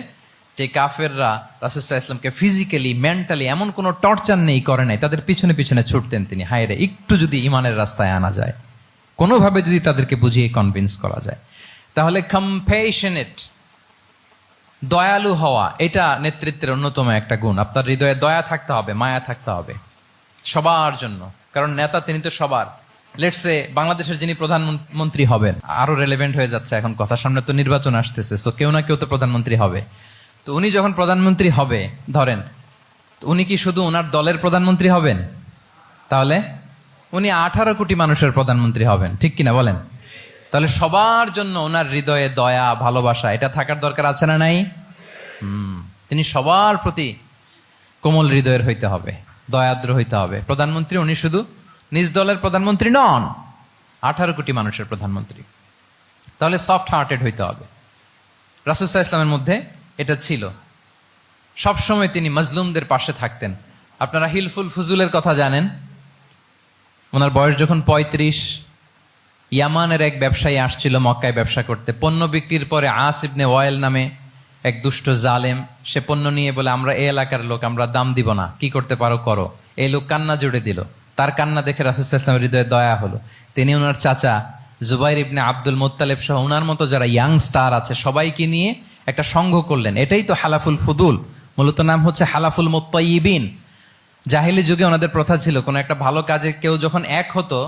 যে কাফেররা রাসূল সাল্লাল্লাহু আলাইহি ওয়াসাল্লামকে ফিজিক্যালি মেন্টালি এমন কোনো টর্চার নেই, করে নাই, তাদের পিছনে পিছনে ছুটতেন তিনি। হায় রে, একটু যদি ইমানের রাস্তায় আনা যায়, কোনোভাবে যদি তাদেরকে বুঝিয়ে কনভিন্স করা যায়, তাহলে কম্প্যাশনেট, দয়ালু হওয়া, এটা নেতৃত্বের অন্যতম একটা গুণ। আপনার হৃদয়ে দয়া থাকতে হবে, মায়া থাকতে হবে সবার জন্য, কারণ নেতা তিনি তো সবার। লেটসে বাংলাদেশের যিনি প্রধানমন্ত্রী হবেন, আরো রেলেভেন্ট হয়ে যাচ্ছে এখন কথা, সামনে তো নির্বাচন আসতেছে, সো কেউ না কেউ তো প্রধানমন্ত্রী হবে। তো উনি যখন প্রধানমন্ত্রী হবে ধরেন, উনি কি শুধু ওনার দলের প্রধানমন্ত্রী হবেন? তাহলে উনি 18 কোটি মানুষের প্রধানমন্ত্রী হবেন, ঠিক কিনা বলেন? তাহলে সবার জন্য ওনার হৃদয়ে দয়া, ভালোবাসা, এটা থাকার দরকার আছে না নাই? তিনি সবার প্রতি কোমল হৃদয়ের হইতে হবে, দয়াদ্র হইতে হবে। প্রধানমন্ত্রী উনি শুধু নিজ দলের প্রধানমন্ত্রী নন, 18 কোটি মানুষের প্রধানমন্ত্রী। তাহলে সফট হার্টেড হইতে হবে। রাসূল সাল্লাল্লাহু আলাইহি ওয়াসাল্লামের মধ্যে এটা ছিল। সবসময় তিনি মাজলুমদের পাশে থাকতেন। আপনারা হিলফুল ফুজুলের কথা জানেন। ওনার বয়স যখন 35, ইয়ামানের এক ব্যবসায়ী আসছিল মক্কায় ব্যবসা করতে। পণ্য বিক্রির পরে আস ইবনে ওয়াইল নামে এক দুষ্ট জালেম, সে পণ্য নিয়ে বলে, আমরা এই এলাকার লোক, আমরা দাম দিব না, কি করতে পারো করো। এই লোক কান্না জুড়ে দিল। তার কান্না দেখে রাসূল সাল্লাল্লাহু আলাইহি ওয়াসাল্লামের হৃদয়ে দয়া হলো। তিনি ওনার চাচা জুবাইর ইবনে আব্দুল মুত্তালিব সহ ওনার মতো যারা ইয়াং স্টার আছে সবাইকে নিয়ে একটা সংঘ করলেন। এটাই তো হালাফুল ফুদুল, মূলত নাম হচ্ছে হালাফুল মুত্তাইয়িবিন। জাহিলি যুগে ওনাদের প্রথা ছিল, কোনো একটা ভালো কাজে কেউ যখন এক হতো,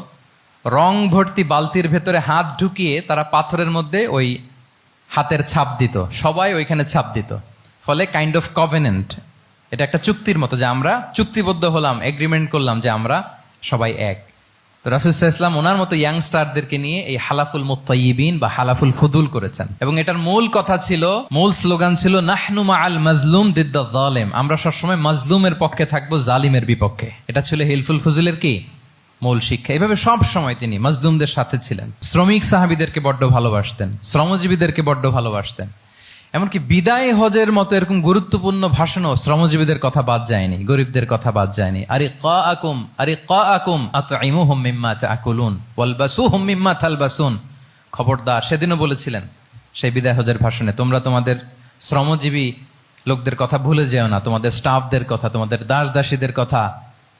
রং ভর্তি বালতির ভেতরে হাত ঢুকিয়ে তারা পাথরের মধ্যে ওই হাতের ছাপ দিত, সবাই ওইখানে ছাপ দিত। ফলে কাইন্ড অফ কভেনেন্ট, এটা একটা চুক্তির মতো, যে আমরা চুক্তিবদ্ধ হলাম, এগ্রিমেন্ট করলাম যে আমরা সবাই এক। তো রাসূল সাল্লাল্লাহু আলাইহি ওয়াসাল্লাম ওনার মতো ইয়াংস্টারদেরকে নিয়ে এই হালাফুল মুত্তাইয়িবিন বা হালাফুল ফুদুল করেছেন। এবং এটার মূল কথা ছিল, মূল স্লোগান ছিল, নাহনু মাআল মাজলুম দিদ্দা যালিম, আমরা সবসময় মাজলুমের পক্ষে থাকবো, জালিমের বিপক্ষে। এটা ছিল হিলফুল ফুজুলের কি মূল শিক্ষা। এইভাবে সব সময় তিনি মাজলুমদের সাথে ছিলেন। শ্রমিক সাহাবীদেরকে বড্ড ভালোবাসতেন, শ্রমজীবীদেরকে বড্ড ভালোবাসতেন। এমনকি বিদায় হজের মতো এরকম গুরুত্বপূর্ণ ভাষণও শ্রমজীবীদের কথা বাদ যায়নি, গরিবদের কথা বাদ যায়নি। আরিকাআকুম আতঈমুহুম মিম্মা তাআকুলুন ওয়ালবাসুহুম মিম্মা তালবাসুন। খবরদার, সেদিনও বলেছিলেন সেই বিদায় হজের ভাষণে, তোমরা তোমাদের শ্রমজীবী লোকদের কথা ভুলে যেও না, তোমাদের স্টাফদের কথা, তোমাদের দাস দাসীদের কথা।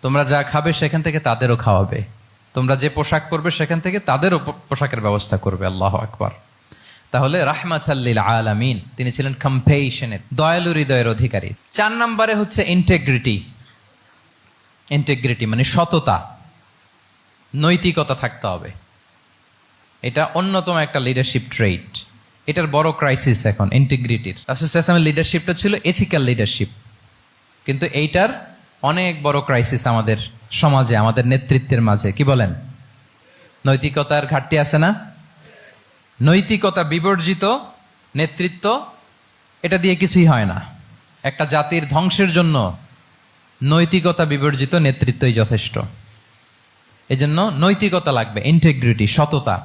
তোমরা যা খাবে সেখান থেকে তাদেরও খাওয়াবে, তোমরা যে পোশাক পরবে সেখান থেকে তাদেরও পোশাকের ব্যবস্থা করবে। আল্লাহু আকবার। তাহলে রাহমাতাল লিল আলামিন, তিনি ছিলেন কম্প্যাশনেট, দয়ালু হৃদয়ের অধিকারী। 4 নম্বরে হচ্ছে ইন্টেগ্রিটি। ইন্টেগ্রিটি মানে সততা, নৈতিকতা থাকতে হবে। এটা অন্যতম একটা লিডারশিপ ট্রেইট। এটার বড় ক্রাইসিস এখন ইন্টিগ্রিটির। রাসূল সাল্লাল্লাহু আলাইহি ওয়াসাল্লামের লিডারশিপটা ছিল এথিক্যাল লিডারশিপ, কিন্তু এইটার অনেক বড় ক্রাইসিস আমাদের সমাজে, আমাদের নেতৃত্বের মাঝে। কি বলেন? নৈতিকতার ঘাটতি আছে না? নৈতিকতা বিবর্জিত নেতৃত্ব, এটা দিয়ে কিছুই হয় না। একটা জাতির ধ্বংসের জন্য নৈতিকতা বিবর্জিত নেতৃত্বই যথেষ্ট। এজন্য নৈতিকতা লাগবে, ইন্টিগ্রিটি, সততা।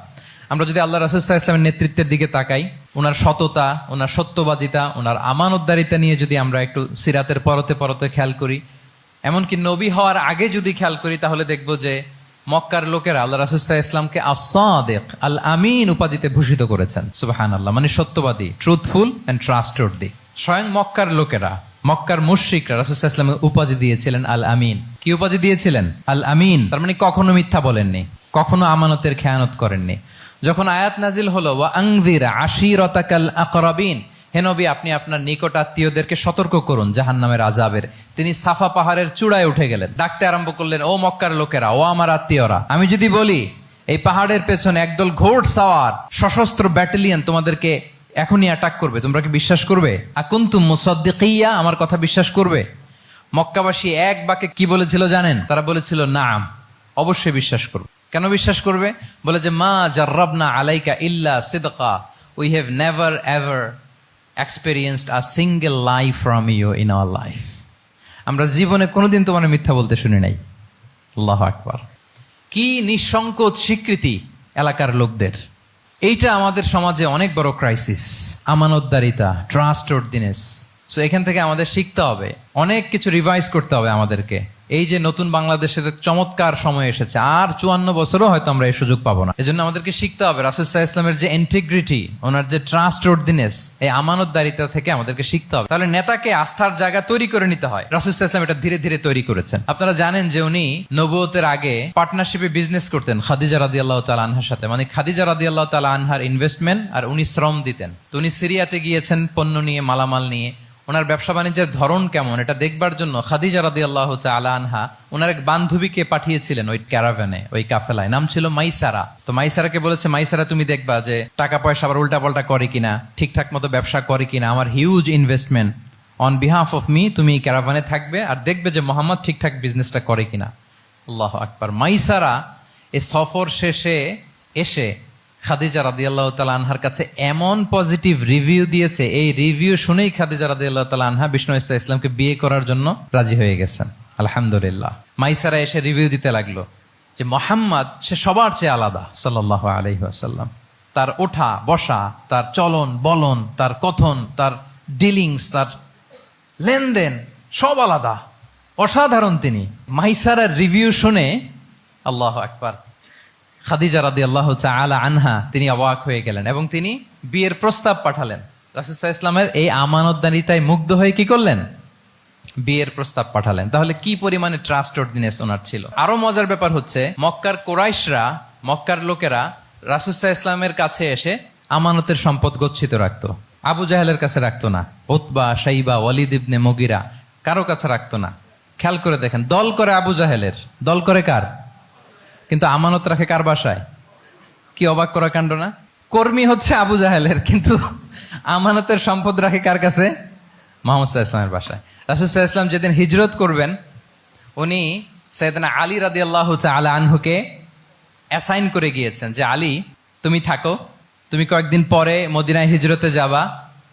আমরা যদি আল্লাহ রাসূল সাল্লাল্লাহু আলাইহি ওয়াসাল্লামের নেতৃত্বের দিকে তাকাই, ওনার সততা, ওনার সত্যবাদিতা, ওনার আমানতদারিতা নিয়ে যদি আমরা একটু সিরাতের পরতে পরতে খেয়াল করি, এমনকি নবী হওয়ার আগে যদি খেয়াল করি, তাহলে দেখবো যে মক্কার লোকেরা আল্লাহ রাসূল সাল্লাল্লাহু আলাইহি ওয়াসাল্লামকে আস-সাদিক, আল আমিন উপাধিতে ভূষিত করেছেন। সুবহানাল্লাহ, মানে সত্যবাদী, ট্রুথফুল এন্ড ট্রাস্টওয়ার্দি। স্বয়ং মক্কার লোকেরা, মক্কার মুশরিকরা রাসূল সাল্লাল্লাহু আলাইহি ওয়াসাল্লামকে উপাধি দিয়েছিলেন আল আমিন। কি উপাধি দিয়েছিলেন? আল আমিন। তার মানে কখনো মিথ্যা বলেননি, কখনো আমানতের খেয়ানত করেননি। যখন আয়াত নাজিল হলো ওয়া আনজির আশিরাতাকাল আকরাবিন, হে নবী আপনি আপনার নিকট আত্মীয়দেরকে সতর্ক করুন জাহান্নামের আযাবের, তিনি সাফা পাহাড়ের চূড়ায় উঠে গেলেন, ডাকতে আরম্ভ করলেন, ও মক্কার লোকেরা, ও আমার আত্মীয়রা, আমি যদি বলি এই পাহাড়ের পেছনে একদল ঘোড় সাওয়ার সশস্ত্র ব্যাটালিয়ন তোমাদেরকে এখনই অ্যাটাক করবে, তোমরা কি বিশ্বাস করবে? আকুনতুম মুসাদ্দিকিয়া, আমার কথা বিশ্বাস করবে? মক্কাবাসী এক বাক্যে কি বলেছিল জানেন? তারা বলেছিল নাম, অবশ্যই বিশ্বাস করবে। কেন বিশ্বাস করবে? বলে যে মা জাররাবনা আলাইকা ইল্লা সিদকা, we have never ever experienced a single lie from you in our life. আমরা জীবনে কোনোদিন তোমার মিথ্যা বলতে শুনি নাই। আল্লাহু আকবার। কি নিঃসংকোচ স্বীকৃতি এলাকার লোকদের। এইটা আমাদের সমাজে অনেক বড় ক্রাইসিস, আমানতদারিতা, ট্রাস্টওয়ার্দিনেস। সো এখান থেকে আমাদের শিখতে হবে, অনেক কিছু রিভাইজ করতে হবে আমাদেরকে। এই যে নতুন বাংলাদেশের চমৎকার সময় এসেছে, আর 54 বছরও হয়তো আমরা এই সুযোগ পাবো না। এজন্য আমাদেরকে শিখতে হবে রাসূল সাল্লাল্লাহু আলাইহি ওয়াসাল্লামের যে ইন্টিগ্রিটি, ওনার যে ট্রাস্টওয়ার্দিনেস, এই আমানতদারিতা থেকে আমাদেরকে শিখতে হবে। তাহলে নেতাকে আস্থার জায়গা তৈরি করে নিতে হয়। রাসূল সাল্লাল্লাহু আলাইহি ওয়াসাল্লাম এটা ধীরে ধীরে তৈরি করেছেন। আপনারা জানেন যে উনি নবুয়তের আগে পার্টনারশিপে বিজনেস করতেন খাদিজা রাদিয়াল্লাহু তাআলা আনহার সাথে। মানে খাদিজা রাদিয়াল্লাহু তাআলা আনহার ইনভেস্টমেন্ট আর উনি শ্রম দিতেন। তো উনি সিরিয়াতে গিয়েছেন পণ্য নিয়ে, মালামাল নিয়ে। ওনার ব্যবসা বাণিজ্যের ধরন কেমন এটা দেখবার জন্য খাদিজা রাদিয়াল্লাহু তাআলা আনহা ওনার এক বান্ধবীকে পাঠিয়েছিলেন ওই ক্যারাভ্যানে, ওই কাফেলায়। নাম ছিল মাইসারা। তো মাইসারাকে বলেছে, মাইসারা তুমি দেখবা যে টাকা পয়সা আবার উল্টাপাল্টা করে কিনা, ঠিকঠাক মতো ব্যবসা করে কিনা, আমার huge investment, on behalf of me তুমি এই ক্যারাভ্যানে থাকবে আর দেখবে যে মোহাম্মদ ঠিকঠাক বিজনেসটা করে কিনা। আল্লাহু আকবার। মাইসারা এই সফর শেষে এসে খাদিজা রাদিয়াল্লাহু তাআলা আনহার কাছে এমন পজিটিভ রিভিউ দিয়েছে, এই রিভিউ শুনেই খাদিজা রাদিয়াল্লাহু তাআলা আনহা বিষ্ণু ইসলামকে বিয়ে করার জন্য রাজি হয়ে গেছেন। আলহামদুলিল্লাহ। মাইসারা এসে রিভিউ দিতে লাগলো যে মোহাম্মদ সে সবার চেয়ে আলাদা সাল্লাল্লাহু আলাইহি ওয়াসাল্লাম। তার ওঠা বসা, তার চলন বলন, তার কথন, তার ডিলিংস, তার লেনদেন সব আলাদা, অসাধারণ তিনি। মাইসারার রিভিউ শুনে আল্লাহু আকবার, খাদিজা রাদিয়াল্লাহু তাআলা আনহা তিনি অবাক হয়ে গেলেন এবং তিনি বিয়ের প্রস্তাব পাঠালেন। রাসূল সাল্লাল্লাহু আলাইহি ওয়াসাল্লামের এই আমানতদারিতায় মুগ্ধ হয়ে কি করলেন? বিয়ের প্রস্তাব পাঠালেন। তাহলে কি পরিমাণে ট্রাস্টওয়ার্দিনেস ওনার ছিল। আরো মজার ব্যাপার হচ্ছে, মক্কার কুরাইশরা, মক্কার লোকেরা রাসূল সাল্লাল্লাহু আলাইহি ওয়াসাল্লামের কাছে এসে আমানতের সম্পদ গচ্ছিত রাখতো। আবু জাহেলের কাছে রাখতো না, উতবা, শাইবা, ওয়ালিদ ইবনে মুগিরা কারো কাছে রাখতো না। খেয়াল করে দেখেন, দল করে আবু জাহেলের, দল করে কার? কিন্তু আমানত রাখে কার বাসায়? কি অবাক করা কাণ্ড না? কর্মী হচ্ছে আবু জাহেলের, কিন্তু আমানতের সম্পদ রাখে কার কাছে? মুহাম্মদ সাল্লাল্লাহু আলাইহি ওয়াসাল্লামের বাসায়। রাসূল সাল্লাল্লাহু আলাইহি ওয়াসাল্লাম যেদিন হিজরত করবেন, উনি সাইয়েদনা আলী রাদিয়াল্লাহু তাআলা আনহুকে অ্যাসাইন করে গিয়েছেন যে আলী তুমি থাকো, তুমি কয়েকদিন পরে মদিনায় হিজরতে যাবা,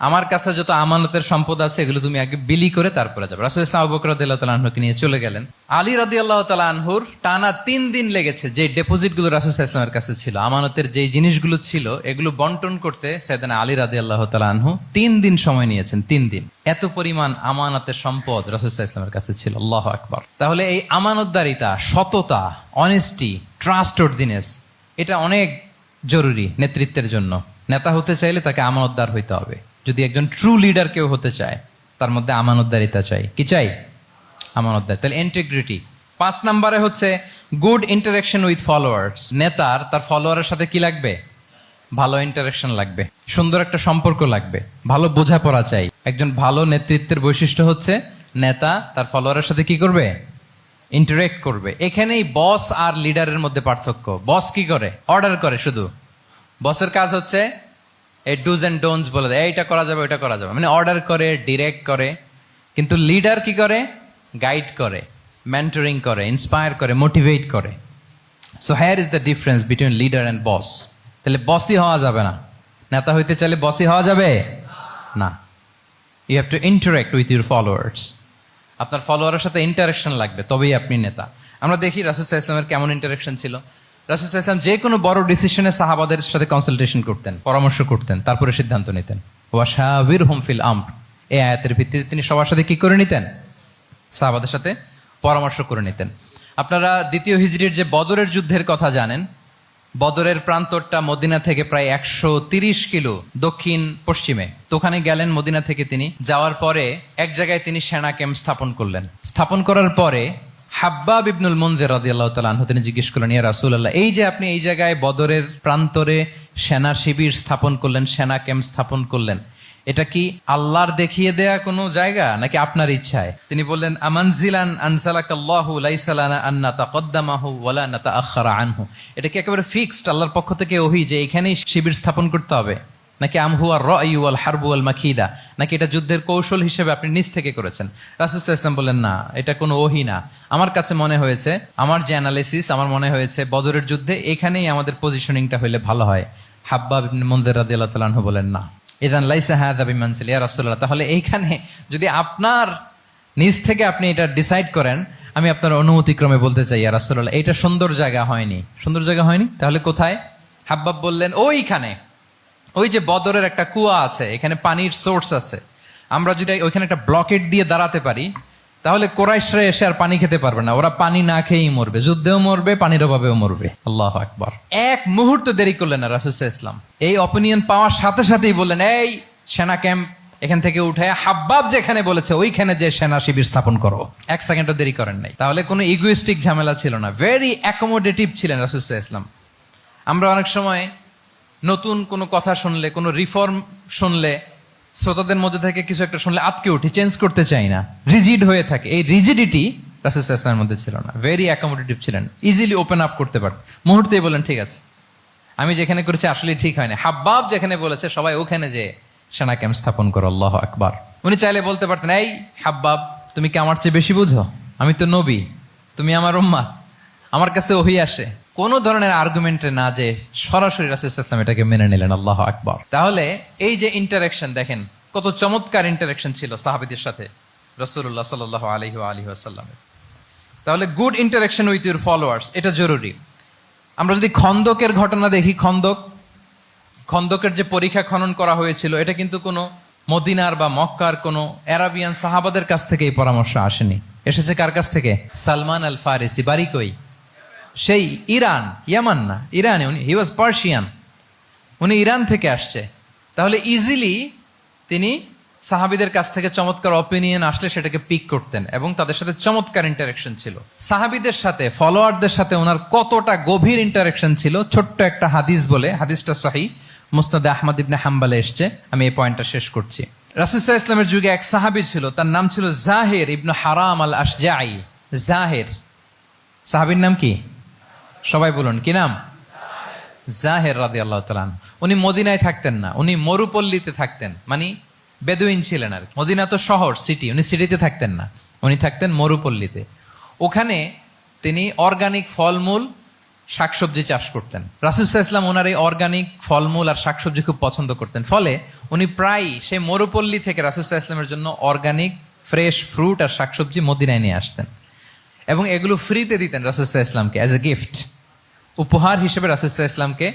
আমার কাছে যত আমানতের সম্পদ আছে এগুলো তুমি আগে বিলি করে তারপরে যাবে। রাসূল সাল্লাল্লাহু আলাইহি ওয়াসাল্লাম আবু বকর রাদিয়াল্লাহু তাআলা আনহুকে নিয়ে চলে গেলেন। আলী রাদিয়াল্লাহু তাআলা আনহুর টানা 3 দিন লেগেছে যে ডেপোজিটগুলো রাসূল সাল্লাল্লাহু আলাইহি ওয়াসাল্লামের কাছে ছিল, আমানতের যেই জিনিসগুলো ছিল এগুলো বন্টন করতে সাইয়েদনা আলী রাদিয়াল্লাহু তাআলা আনহু 3 দিন সময় নিয়েছেন। 3 দিন। এত পরিমাণ আমানতের সম্পদ রাসূল সাল্লাল্লাহু আলাইহি ওয়াসাল্লামের কাছে ছিল। আল্লাহু আকবার। তাহলে এই আমানতদারিতা, সততা, অনেস্টি, ট্রাস্টওয়ার্দিনেস এটা অনেক জরুরি নেতৃত্বের জন্য। নেতা হতে চাইলে তাকে আমানতদার হইতে হবে। যদি একজন ট্রু লিডার কেউ হতে চায়, তার মধ্যে আমানতদারিতা চাই। কি চাই? আমানতদার। তাহলে ইন্টিগ্রিটি। 5 নম্বরে হচ্ছে গুড ইন্টারাকশন উইথ ফলোয়ার্স। নেতার তার ফলোয়ারের সাথে কি লাগবে? ভালো ইন্টারাকশন লাগবে, সুন্দর একটা সম্পর্ক লাগবে, ভালো বোঝাপড়া চাই। একজন ভালো নেতৃত্বের বৈশিষ্ট্য হচ্ছে নেতা তার ফলোয়ারের সাথে কি করবে? ইন্টারেক্ট করবে। এখানেই বস আর লিডারের মধ্যে পার্থক্য। বস কি করে? অর্ডার করে শুধু। বসের কাজ হচ্ছে এই ডুজ এন্ড ডোন্টস বলে দেয়, এইটা করা যাবে, ওইটা করা যাবে, মানে অর্ডার করে, ডিরেক্ট করে। কিন্তু লিডার কি করে? গাইড করে, মেন্টরিং করে, ইন্সপায়ার করে, মোটিভেট করে। So here is the difference between leader and boss. তাহলে বসই হওয়া যাবে না। নেতা হইতে চাইলে বসই হওয়া যাবে না। You have to interact with your followers. আপনার ফলোয়ারের সাথে ইন্টারাকশন লাগবে, তবেই আপনি নেতা। আমরা দেখি রাসূল সাল্লাল্লাহু আলাইহি ওয়াসাল্লামের কেমন ইন্টারাকশন ছিল। রাসূল সাল্লাল্লাহু আলাইহি ওয়াসাল্লাম যে কোনো বড় ডিসিশনে সাহাবাদের সাথে কনসালটেশন করতেন, পরামর্শ করতেন, তারপরে সিদ্ধান্ত নিতেন। ওয়াশাবিরহুম ফিল আমর, এই আয়াতের ভিত্তিতে তিনি সবার সাথে কি করে নিতেন? সাহাবাদের সাথে পরামর্শ করে নিতেন। আপনারা দ্বিতীয় হিজরির যে বদরের যুদ্ধের কথা জানেন। বদরের প্রান্তরটা মদিনা থেকে প্রায় 130 কিলো দক্ষিণ পশ্চিমে। তো ওখানে গেলেন মদিনা থেকে। তিনি যাওয়ার পরে এক জায়গায় তিনি সেনা ক্যাম্প স্থাপন করলেন। স্থাপন করার পরে হাব্বাব ইবনুল মুনজির রাদিয়াল্লাহু তাআলা আনহু তিনি জিজ্ঞেস করলেন, ইয়া রাসূলুল্লাহ, এই যে আপনি এই জায়গায় বদরের প্রান্তরে সেনা শিবির স্থাপন করলেন, সেনা ক্যাম্প স্থাপন করলেন, এটা কি আল্লাহর দেখিয়ে দেয়া কোনো জায়গা নাকি আপনার ইচ্ছায়? তিনি বললেন, আমানজিলান আনসালাকাল্লাহু লাইসা লানা আন নাতাকদ্দামাহু ওয়ালা নাতাআখারা আনহু। এটা কি একেবারে ফিক্সড আল্লাহর পক্ষ থেকে ওহী যে এখানেই শিবির স্থাপন করতে হবে, নাকি আমহু আর রায়ু ওয়াল হারবু ওয়াল মাকিদা, নাকি এটা যুদ্ধের কৌশল হিসেবে আপনি নিজ থেকে করেছেন? রাসূল সাল্লাল্লাহু আলাইহি ওয়াসাল্লাম বললেন, না, এটা কোনো ওহী না। আমার কাছে মনে হয়েছে, আমার যে অ্যানালিসিস, আমার মনে হয়েছে বদরের যুদ্ধে এখানেই আমাদের পজিশনিংটা হইলে ভালো হয়। হাব্বাব ইবনে মুনজির রাদিয়াল্লাহু তাআলা আনহু বলেন, না, ইদান লাইসা হাযা বিমানসিল ইয়া রাসূলুল্লাহ। তাহলে এইখানে যদি আপনার নিজ থেকে আপনি এটা ডিসাইড করেন, আমি আপনার অনুমতিক্রমে বলতে চাই ইয়া রাসূলুল্লাহ, এটা সুন্দর জায়গা হয়নি। সুন্দর জায়গা হয়নি? তাহলে কোথায়? হাব্বাব বললেন, ওইখানে, ওই যে বদরের একটা কুয়া আছে, এখানে পানির সোর্স আছে। আমরা যদি ওইখানে একটা ব্লকেট দিয়ে দাঁড়াতে পারি, তাহলে কোরাইশরা এসে আর পানি খেতে পারবে না। ওরা পানি না খেয়েই মরবে, যুদ্ধেও মরবে, পানির অভাবেও মরবে। আল্লাহু আকবার। এক মুহূর্ত দেরি করলেন না রাসূল সাল্লাল্লাহু আলাইহি ওয়াসাল্লাম। এই অপিনিয়ন পাওয়ার সাথে সাথেই বললেন, এই সেনা ক্যাম্প এখান থেকে উঠে হাব্বাব যেখানে বলেছে ওইখানে যে সেনা শিবির স্থাপন করো। এক সেকেন্ডও দেরি করেন নাই। তাহলে কোনো ইগোইস্টিক ঝামেলা ছিল না, ভেরি অ্যাকোমোডেটিভ ছিলেন রাসূল সাল্লাল্লাহু আলাইহি ওয়াসাল্লাম। আমরা অনেক সময় নতুন কোনো কথা শুনলে, কোনো রিফর্ম শুনলে, শ্রোতাদের মধ্যে থেকে কিছু একটা শুনলে আটকে উঠি, চেঞ্জ করতে চাই না, রিজিড হয়ে থাকে। এই রিজিডিটি রাসূল সাল্লাল্লাহু আলাইহি ওয়াসাল্লামের মধ্যে ছিল না। ভেরি অ্যাকোমোডেটিভ ছিলেন, ইজিলি ওপেন আপ করতে পারতেন। মুহূর্তেই বলেন, ঠিক আছে, আমি যেখানে করেছি আসলে ঠিক হয় না। হাব্বাব যেখানে বলেছে সবাই ওখানে যে সেনা ক্যাম্প স্থাপন করো। আল্লাহু আকবার। উনি চাইলে বলতে পারতেন, এই হাব্বাব, তুমি কি আমার চেয়ে বেশি বুঝো? আমি তো নবী, তুমি আমার উম্মাহ, আমার কাছে ওহী আসে। কোনো ধরনের আর্গুমেন্টে না যে সরাসরি রাসূল সাল্লাল্লাহু আলাইহি ওয়াসাল্লাম এটাকে মেনে নিলেন। আল্লাহু আকবার। তাহলে এই যে ইন্টারাকশন দেখেন, কত চমৎকার ইন্টারাকশন ছিল সাহাবীদের সাথে রাসূলুল্লাহ সাল্লাল্লাহু আলাইহি ওয়া আলিহি ওয়াসাল্লামের। তাহলে good interaction with your followers, এটা জরুরি। আমরা যদি খন্দকের ঘটনা দেখি, খন্দকের যে পরীক্ষা খনন করা হয়েছিল, এটা কিন্তু কোনো মদিনার বা মক্কার কোনো আরাবিয়ান সাহাবাদের কাছ থেকে এই পরামর্শ আসেনি। এসেছে কার কাছ থেকে? সালমান আল ফারিসি। বাড়ি কই? সেই ইরান, ইয়ামান না, ইরানে। উনি হি ওয়াজ পার্সিয়ান, উনি ইরান থেকে আসছে। তাহলে ইজিলি তিনি সাহাবীদের কাছ থেকে চমৎকার অপিনিয়ন আসলে সেটাকে পিক করতেন এবং তাদের সাথে চমৎকার ইন্টারাকশন ছিল। সাহাবীদের সাথে, ফলোয়ারদের সাথে ওনার কতটা গভীর ইন্টারাকশন ছিল, ছোট্ট একটা হাদিস বলে, হাদিসটা সহিহ, মুসনাদে আহমদ ইবনে হাম্বালে এসছে। আমি এই পয়েন্টটা শেষ করছি। রাসূল সাল্লাল্লাহু আলাইহি ওয়াসাল্লামের যুগে এক সাহাবী ছিল, তার নাম ছিল জাহির ইবনে হারাম আল আশজাঈ। জাহির, সাহাবীর নাম কি? সবাই বলুন, কি নাম? জাহির রাদিয়াল্লাহু তাআলা। উনি মদিনায় থাকতেন না, উনি মরুপল্লীতে থাকতেন, মানে বেদুইন ছিলেন আর কি। মদিনা তো শহর, সিটি, উনি সিটিতে থাকতেন না, উনি থাকতেন মরুপল্লীতে। ওখানে তিনি অর্গানিক ফলমূল, শাকসবজি চাষ করতেন। রাসূল সাল্লাল্লাহু আলাইহি ওয়াসাল্লাম ওনার এই অর্গানিক ফলমূল আর শাকসবজি খুব পছন্দ করতেন। ফলে উনি প্রায় সেই মরুপল্লী থেকে রাসূল সাল্লাল্লাহু আলাইহি ওয়াসাল্লামের জন্য অর্গানিক ফ্রেশ ফ্রুট আর শাকসবজি মদিনায় নিয়ে আসতেন এবং এগুলো ফ্রিতে দিতেন রাসূল সাল্লাল্লাহু আলাইহি ওয়াসাল্লামকে অ্যাজ এ গিফট। উপহার হিসেবে রাসূল সাল্লাল্লাহু আলাইহি ওয়াসাল্লামকে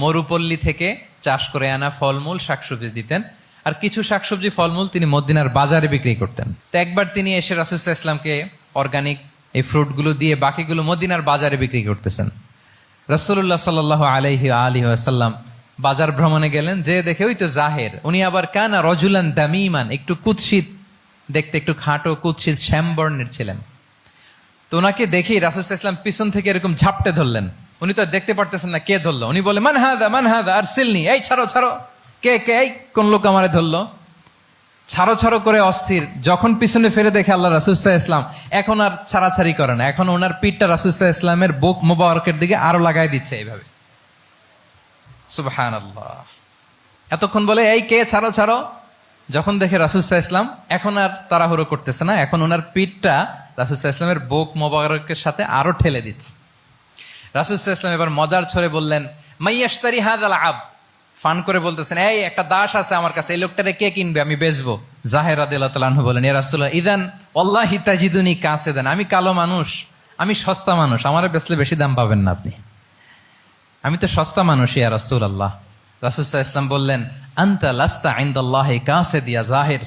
মরুপল্লী থেকে চাষ করে আনা ফলমূল, শাকসবজি দিতেন। আর কিছু শাকসবজি, ফলমূল তিনি মদিনার বাজারে বিক্রি করতেন। তো একবার তিনি এসে রাসূল সাল্লাল্লাহু আলাইহি ওয়াসাল্লামকে অর্গানিক এই ফ্রুটগুলো দিয়ে বাকিগুলো মদিনার বাজারে বিক্রি করতেছেন। রাসূলুল্লাহ সাল্লাল্লাহু আলাইহি ওয়া আলিহি ওয়াসাল্লাম বাজার ভ্রমণে গেলেন, যে দেখে ওই তো জাহির। উনি আবার কানা রজুলান দামিমান, একটু কুৎসিত দেখতে, একটু খাটো কুৎসিত শ্যামবর্ণের ছিলেন। তো ওনাকে দেখেই রাসূল সাল্লাল্লাহু আলাইহি ওয়াসাল্লাম পিছন থেকে এরকম ঝাপটে ধরলেন। উনি তো দেখতে পারতেছেন না কে ধরলো। উনি বলে, মান হাদা আরসিলনি, এই ছাড়ো ছাড়ো, কে কে, এই কোন লোক আমারে ধরলো? ছাড়ো ছাড়ো করে অস্থির। যখন পিছনে ফিরে দেখে আল্লাহ রাসূল সাল্লাল্লাহু আলাইহি ওয়াসাল্লাম, এখন আর ছাড়াছাড়ি করে না, এখন ওনার পিঠটা রাসূল সাল্লাল্লাহু আলাইহি ওয়াসাল্লামের বুক মোবারকের দিকে আরো লাগাই দিচ্ছে এইভাবে। সুবহানাল্লাহ। এতক্ষণ বলে, এই কে, ছাড়ো ছাড়ো। যখন দেখে রাসূল সাল্লাল্লাহু আলাইহি ওয়াসাল্লাম এখন আর তাড়াহুড়ো করতেছে না, এখন ওনার পিঠটা রাসূল সাল্লাল্লাহু আলাইহি ওয়াসাল্লামের বুক মোবারকের সাথে আরো ঠেলে দিচ্ছে। রাসূল সাল্লাল্লাহু আলাইহি ওয়াসাল্লাম এবার মজার ছলে বললেন, মাইয়াশতারি হাযাল আব, ফান করে বলতেছেন, এই একটা দাস আছে আমার কাছে, এই লোকটারে কে কিনবে, আমি বেচবো। জাহির রাদিয়াল্লাহু তাআলা আনহু বলেন, ইয়া রাসূলুল্লাহ, ইদান ওয়াল্লাহি তাজিদুনি কাসিদান, আমি কালো মানুষ, আমি সস্তা মানুষ, আমারে বেচলে বেশি দাম পাবেন না আপনি, আমি তো সস্তা মানুষ ইয়া রাসূলুল্লাহ। রাসূল সাল্লাল্লাহু আলাইহি ওয়াসাল্লাম বললেন, আনতা লাস্তা ইনদাল্লাহি কাসিদ ইয়া জাহির,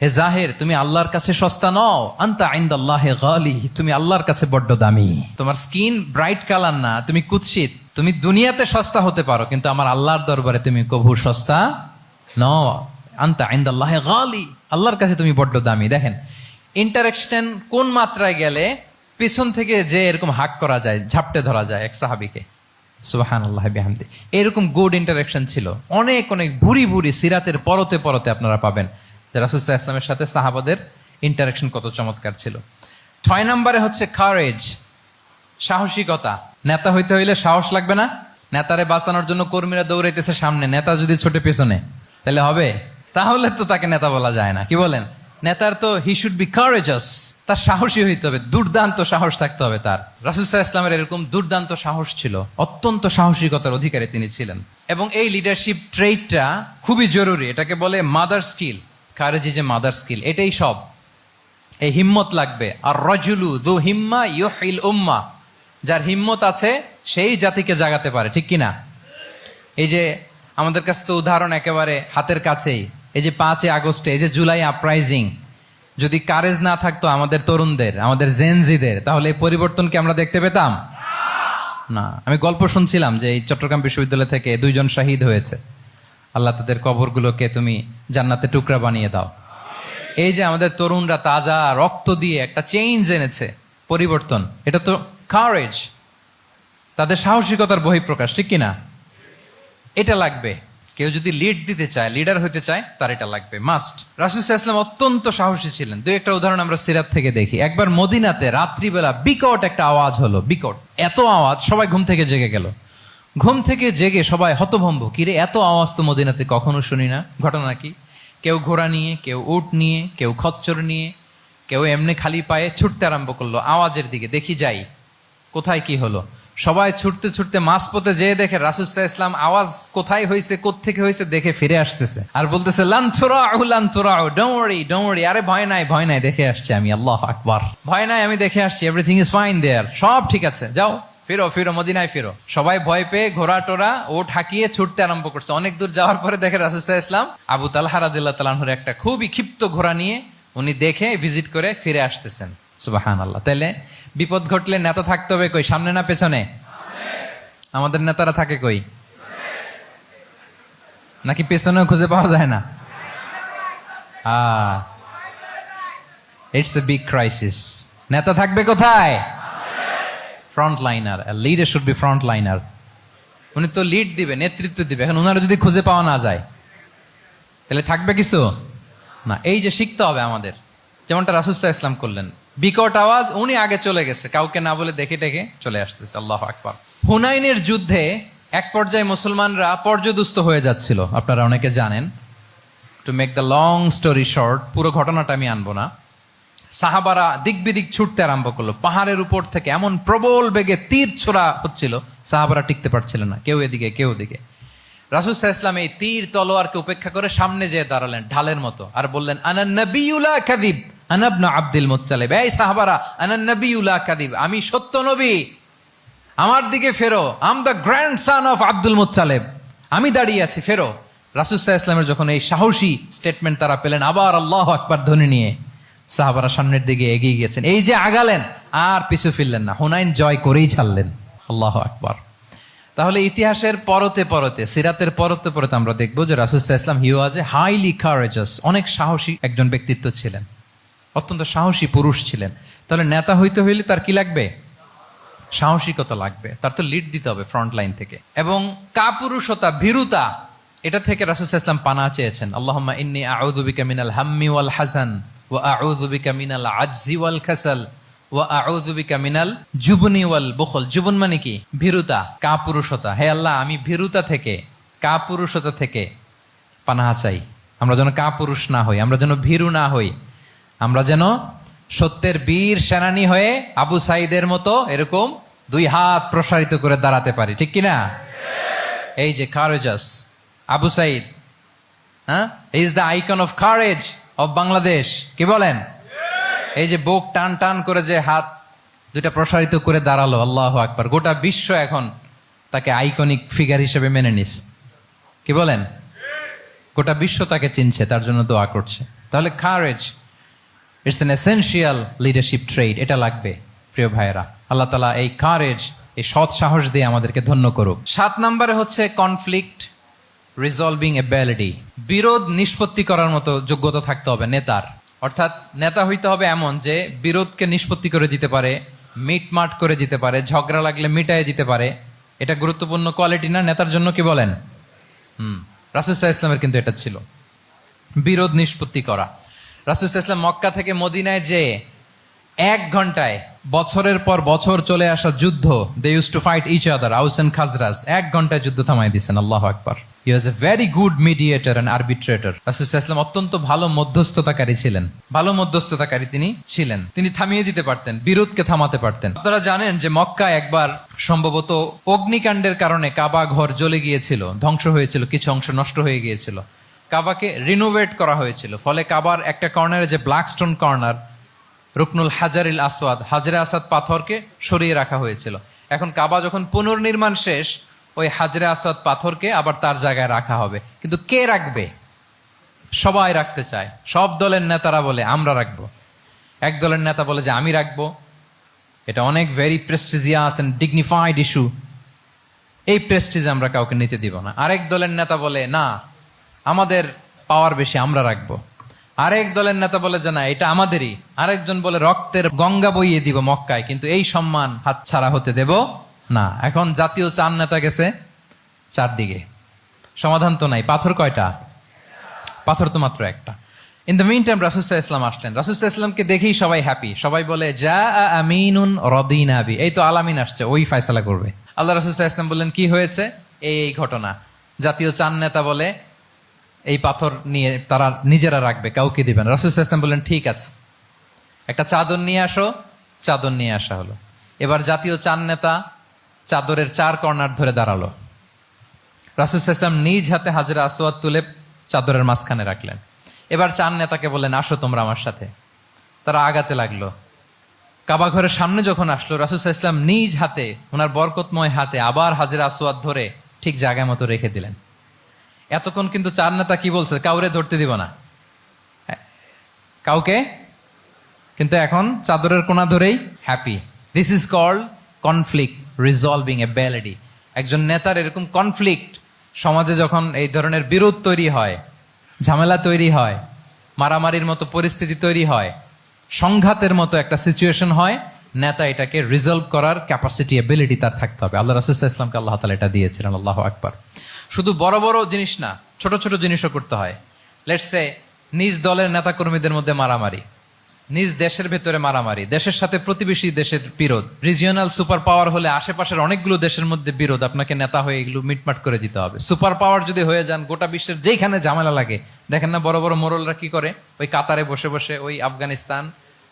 হে জাহির, তুমি আল্লাহর কাছে সস্তা নও, আনতা ইনদাল্লাহি গালি, তুমি আল্লাহর কাছে বড্ড দামি। তোমার স্কিন ব্রাইট কালার না, তুমি কুৎসিত, তুমি দুনিয়াতে সস্তা হতে পারো, কিন্তু আমার আল্লাহর দরবারে তুমি কভু সস্তা নও। আনতা ইনদাল্লাহি গালি, আল্লাহর কাছে তুমি বড্ড দামি। দেখেন ইন্টারাকশন কোন মাত্রায় গেলে পিছন থেকে যে এরকম হাক করা যায়, ঝাপটে ধরা যায় এক সাহাবীকে। সুবহানাল্লাহি বিহামদি। এরকম গুড ইন্টারাকশন ছিল, অনেক অনেক ভুরি ভুরি সিরাতের পরতে পরতে আপনারা পাবেন যে রাসূল সাল্লাল্লাহু আলাইহি ওয়াসাল্লামের সাথে সাহাবাদের ইন্টারাকশন কত চমৎকার ছিল। 6 নম্বরে হচ্ছে কারেজ, সাহসিকতা। নেতা হইতে হইলে সাহস লাগবে না? নেতারে বাঁচানোর জন্য কর্মীরা দৌড়াইতেছে সামনে, নেতা যদি ছোটে পেছনে, তাহলে হবে? তাহলে তো তাকে নেতা বলা যায় না। কি বলেন? নেতার তো হি শুড বি কারেজাস, তার সাহসী হইতে হবে, দুর্দান্ত সাহস থাকতে হবে তার। রাসূল সাল্লাল্লাহু আলাইহি ওয়াসাল্লামের এরকম দুর্দান্ত সাহস ছিল, অত্যন্ত সাহসিকতার অধিকারী তিনি ছিলেন। এবং এই লিডারশিপ ট্রেটটা খুবই জরুরি, এটাকে বলে mother skill. Courage is a mother skill, এটাই সব। এই হিম্মত লাগবে। আর রাজুলু যু হিম্মা ইউহিল উম্মা, যার হিম্মত আছে সেই জাতিকে জাগাতে পারে, ঠিক কিনা? এই যে আমাদের কাছে তো উদাহরণ একেবারে হাতের কাছেই, এই যে 5 আগস্টে, এই যে জুলাই আপরাইজিং, যদি কারেজ না থাকতো আমাদের তরুণদের, আমাদের জেনজিদের, তাহলে এই পরিবর্তনকে আমরা দেখতে পেতাম না। আমি গল্প শুনছিলাম যে এই চট্টগ্রাম বিশ্ববিদ্যালয় থেকে 2 জন শহীদ হয়েছে। আল্লাহ তাদের কবরগুলোকে তুমি জান্নাতে টুকরা বানিয়ে দাও। এই যে আমাদের তরুণরা তাজা রক্ত দিয়ে একটা চেঞ্জ এনেছে, পরিবর্তন, এটা তো কারেজ, তাদের সাহসিকতার বহিঃপ্রকাশ, ঠিক কিনা? এটা লাগবে। কেউ যদি লিড দিতে চায়, লিডার হতে চায়, তার এটা লাগবে, মাস্ট। রাসূল সাল্লাল্লাহু আলাইহি ওয়াসাল্লাম অত্যন্ত সাহসী ছিলেন। 2-1টা উদাহরণ আমরা সিরাত থেকে দেখি। একবার মদিনাতে রাত্রিবেলা বিকট একটা আওয়াজ হলো, বিকট এত আওয়াজ, সবাই ঘুম থেকে জেগে গেল। ঘুম থেকে জেগে সবাই হতভম্ব, কিরে এত আওয়াজ তো মদিনাতে কখনো শুনি না। ঘটনা কি? কেউ ঘোড়া নিয়ে, কেউ উট নিয়ে, কেউ খচ্চর নিয়ে, কেউ এমনি খালি পায়ে ছুটতে আরম্ভ করলো আওয়াজের দিকে, দেখি যাই কোথায় কি হলো। সবাই ছুটতে ছুটতে মাঝপথে যেয়ে দেখে রাসূল সাল্লাল্লাহু আলাইহি ওয়াসাল্লাম আওয়াজ কোথায় হয়েছে, কোত্থেকে হয়েছে দেখে ফিরে আসতেছে, আর বলতেছে লান তুরাউ, ডোন্ট ওয়ারি, আরে ভয় নাই, দেখে আসছি আমি। আল্লাহু আকবার। ভয় নাই, আমি দেখে আসছি, এভরিথিং ইজ ফাইন দেয়ার, সব ঠিক আছে, যাও ফিরো মদিনায় ফিরো। সবাই ভয় পেয়ে ঘোড়া টোরা ওট হাঁকিয়ে ছুটতে আরম্ভ করছে। অনেক দূর যাওয়ার পরে দেখে রাসূল সাল্লাল্লাহু আলাইহি ওয়াসাল্লাম আবু তালহা রাদিয়াল্লাহু তাআলা আনহুর একটা খুবই ক্ষিপ্ত ঘোড়া নিয়ে উনি দেখে ভিজিট করে ফিরে আসতেছেন। সুবহানাল্লাহ। তাহলে বিপদ ঘটলে নেতা থাকতে হবে কই, সামনে না পেছনে? আমাদের নেতারা থাকে কই? নাকি পেছনেও খুঁজে পাওয়া যায় না? It's a big crisis. নেতা থাকবে কোথায়? Front liner. Leader should be front liner. উনি তো লিড দিবে, নেতৃত্ব দিবে। এখন উনারা যদি খুঁজে পাওয়া না যায়, তাহলে থাকবে কিছু না। এই যে শিখতে হবে আমাদের, যেমনটা রাসূল সাল্লাল্লাহু আলাইহি ওয়াসাল্লাম করলেন। বিকট আওয়াজ, উনি আগে চলে গেছে, কাউকে না বলে দেখে টেকে চলে আসতেছে। আল্লাহু আকবার। হুনাইনের যুদ্ধে এক পর্যায়ে মুসলমানরা পর্যদুস্ত হয়ে যাচ্ছিল, আপনারা অনেকে জানেন। To make the long story short, পুরো ঘটনাটা আমি আনবো না। সাহাবারা দিক বিদিক ছুটতে আরম্ভ করলো, পাহাড়ের উপর থেকে এমন প্রবল বেগে তীর ছোড়া হচ্ছিল, সাহাবারা টিকতে পারছিল না, কেউ এদিকে কেউ ওদিকে। রাসূল সাল্লাল্লাহু আলাইহি ওয়াসাল্লাম এই তীর তলোয়ারকে উপেক্ষা করে সামনে যেয়ে দাঁড়ালেন ঢালের মতো, আর বললেন আনা নবিয়্যু লা কাযিব আনা ইবনু আব্দুল মুত্তালিব। এই সাহাবারা, আনা নবিয়্যু লা কাযিব, আমি সত্য নবী, আমার দিকে ফেরো, I'm the grandson of Abdul Muttalib, আমি দাঁড়িয়ে আছি, ফেরো। রাসূল সাল্লাল্লাহু আলাইহি ওয়াসাল্লামের যখন এই সাহসী স্টেটমেন্ট তারা পেলেন, আবার আল্লাহু আকবার ধ্বনি নিয়ে সাহাবারা সামনের দিকে এগিয়ে গেছেন। এই যে আগালেন, আর পিছু ফিরলেন না, হুনাইন জয় করেই ছাড়লেন। আল্লাহু আকবার। তাহলে ইতিহাসের পরতে পরতে, সিরাতের পরতে পরতে আমরা দেখবো যে রাসূল সাল্লাল্লাহু আলাইহি ওয়াসাল্লাম হি ওয়াজ এ হাইলি কারেজাস, অনেক সাহসী একজন ব্যক্তিত্ব ছিলেন, অত্যন্ত সাহসী পুরুষ ছিলেন। তাহলে নেতা হইতে হইলে তার কি লাগবে? সাহসিকতা লাগবে, তার তো লিড দিতে হবে ফ্রন্ট লাইন থেকে। এবং কাপুরুষতা, ভীরুতা, এটা থেকে রাসূল সাল্লাল্লাহু আলাইহি ওয়াসাল্লাম পানাহ চেয়েছেন। আল্লাহুম্মা ইন্নী আউযু বিকা মিনাল হাম্মি ওয়াল হাযান ওয়া আউযু বিকা মিনাল আজজি ওয়াল কাসাল ওয়া আউযু বিকা মিনাল জুবনি ওয়াল বুখল। জুবন মানে কি? ভীরুতা, কাপুরুষতা। হে আল্লাহ, আমি ভীরুতা থেকে, কাপুরুষতা থেকে পানাহ চাই। আমরা যেন কাপুরুষ না হই, আমরা যেন ভীরু না হই, আমরা যেন সত্যের বীর সেনানী হয়ে আবু সাঈদের মতো এরকম 2 হাত প্রসারিত করে দাঁড়াতে পারি, ঠিক কিনা? এই যে কারেজাস আবু সাঈদ, হ্যাঁ, is the icon of courage of Bangladesh. কি বলেন? এই যে বুক টান টান করে যে হাত 2টা প্রসারিত করে দাঁড়ালো, আল্লাহু আকবার। গোটা বিশ্ব এখন তাকে আইকনিক ফিগার হিসেবে মেনে নিস। কি বলেন? গোটা বিশ্ব তাকে চিনছে, তার জন্য দোয়া করছে। তাহলে courage it's an essential leadership trade, এটা লাগবে প্রিয় ভাইয়েরা। আল্লাহ তাআলা এই কারেজ, এই সৎ সাহস দিয়ে আমাদেরকে ধন্য করুক। 7 নম্বরে হচ্ছে কনফ্লিক্ট রিজলভিং এবিলিটি, বিরোধ নিষ্পত্তি করার মতো যোগ্যতা থাকতে হবে নেতার। অর্থাৎ নেতা হইতে হবে এমন যে বিরোধকে নিষ্পত্তি করে দিতে পারে, মিটমাট করে দিতে পারে, ঝগড়া লাগলে মিটায় দিতে পারে, এটা গুরুত্বপূর্ণ কোয়ালিটি না নেতার জন্য, কি বলেন? রাসূল সাল্লাল্লাহু আলাইহি ওয়াসাল্লামের কিন্তু এটা ছিল, বিরোধ নিষ্পত্তি করা। রাসূল সাল্লাল্লাহু আলাইহি ওয়াসাল্লাম মক্কা থেকে মদিনায় যে 1 ঘন্টায় বছরের পর বছর চলে আসা যুদ্ধ, they use to fight each other, Aus and Khazraj, 1 ঘন্টায় যুদ্ধ থামাই দিয়েছেন। আল্লাহু আকবার। He was a very good mediator and arbitrator. রাসূল সাল্লাল্লাহু আলাইহি ওয়াসাল্লাম অত্যন্ত ভালো মধ্যস্থতাকারী ছিলেন, ভালো মধ্যস্থতাকারী তিনি ছিলেন। তিনি থামিয়ে দিতে পারতেন, বিরোধকে থামাতে পারতেন। আপনারা জানেন যে মক্কায় একবার সম্ভবত অগ্নিকাণ্ডের কারণে কাবা ঘর জ্বলে গিয়েছিল, ধ্বংস হয়েছিল, কিছু অংশ নষ্ট হয়ে গিয়েছিল। কাবাকে রিনোভেট করা হয়েছিল, ফলে কাবার একটা কর্নারে যে ব্ল্যাক স্টোন কর্নার, রুকনুল হাজারিল আসওয়াদ, হাজরে আসাদ পাথরকে সরিয়ে রাখা হয়েছিল। এখন কাবা যখন পুনর্নির্মাণ শেষ, ওই হাজরে আসওয়াদ পাথরকে আবার তার জায়গায় রাখা হবে। কিন্তু কে রাখবে? সবাই রাখতে চায়। সব দলের নেতারা বলে আমরা রাখবো। এক দলের নেতা বলে যে আমি রাখবো, এটা অনেক very prestigious and dignified issue, এই প্রেস্টিজ আমরা কাউকে নিতে দিব না। আরেক দলের নেতা বলে না, আমাদের পাওয়ার বেশি, আমরা রাখবো। আরেক দলের নেতা বলে যে না, এটা আমাদেরই। আরেকজন বলে রক্তের গঙ্গা বইয়ে দিব মক্কায়, কিন্তু এই সম্মান হাতছাড়া হতে দেব না। এখন জাতীয় চার নেতা গেছে চারদিকে, সমাধান তো নাই। পাথর কয়টা? পাথর তো মাত্র একটা। ইন দ্য মিন টাইম রাসূল সাল্লাল্লাহু আলাইহি ওয়াসাল্লাম আসলেন। রাসূল সাল্লাল্লাহু আলাইহি ওয়াসাল্লামকে দেখেই সবাই হ্যাপি। সবাই বলে যা আমিনুন রদিনা বি, এই তো আলামিন আসছে, ওই ফয়সালা করবে। আল্লাহ রাসূল সাল্লাল্লাহু আলাইহি ওয়াসাল্লাম বললেন কি হয়েছে? এই ঘটনা। জাতীয় চার নেতা বলে এই পাথর নিয়ে তারা নিজেরা রাখবে, কাউকে দিবেন। রাসূল সাল্লাল্লাহু আলাইহি ওয়াসাল্লাম বললেন ঠিক আছে, একটা চাদর নিয়ে আসো। চাদর নিয়ে আসা হলো। এবার জাতীয় চার নেতা চাদরের 4 কর্নার ধরে দাঁড়ালো। রাসূল সাল্লাল্লাহু আলাইহি ওয়াসাল্লাম নিজ হাতে হাজরে আসওয়াদ তুলে চাদরের মাঝখানে রাখলেন। এবার 4 নেতাকে বললেন আসো তোমরা আমার সাথে। তারা আগাতে লাগলো। কাবা ঘরের সামনে যখন আসলো, রাসূল সাল্লাল্লাহু আলাইহি ওয়াসাল্লাম নিজ হাতে, ওনার বরকতময় হাতে আবার হাজরে আসওয়াদ ধরে ঠিক জায়গা মতো রেখে দিলেন। এতক্ষণ কিন্তু 4 নেতা কি বলছে? কাউরে ধরতে দিব না, কাউকে। কিন্তু এখন চাদরের কোনা ধরেই happy. This is called conflict resolving ability. একজন নেতার এরকম কনফ্লিক্ট, সমাজে যখন এই ধরনের বিরোধ তৈরি হয়, ঝামেলা তৈরি হয়, মারামারির মতো পরিস্থিতি তৈরি হয়, সংঘাতের মতো একটা সিচুয়েশন হয়, নেতা এটাকে রিজলভ করার ক্যাপাসিটি, এবিলিটি তার থাকতে হবে। আল্লাহ রাসূল সাল্লাল্লাহু আলাইহি ওয়াসাল্লামকে আল্লাহ তাআলা এটা দিয়েছিলেন। আল্লাহু আকবার। শুধু বড় বড় জিনিস না, ছোট ছোট জিনিসও করতে হয়। লেটস সে নিজ দলের নেতা কর্মীদের মধ্যে মারামারি, নিজ দেশের ভেতরে মারামারি, দেশের সাথে প্রতিবেশী দেশের বিরোধ, রিজিওনাল সুপার পাওয়ার হলে আশেপাশের অনেকগুলো দেশের মধ্যে বিরোধ, আপনাকে নেতা হয়ে এগুলো মিটমাট করে দিতে হবে। সুপার পাওয়ার যদি হয়ে যান, গোটা বিশ্বের যেখানে ঝামেলা লাগে, দেখেন না বড় বড় মোরলরা কি করে? ওই কাতারে বসে বসে ওই আফগানিস্তান,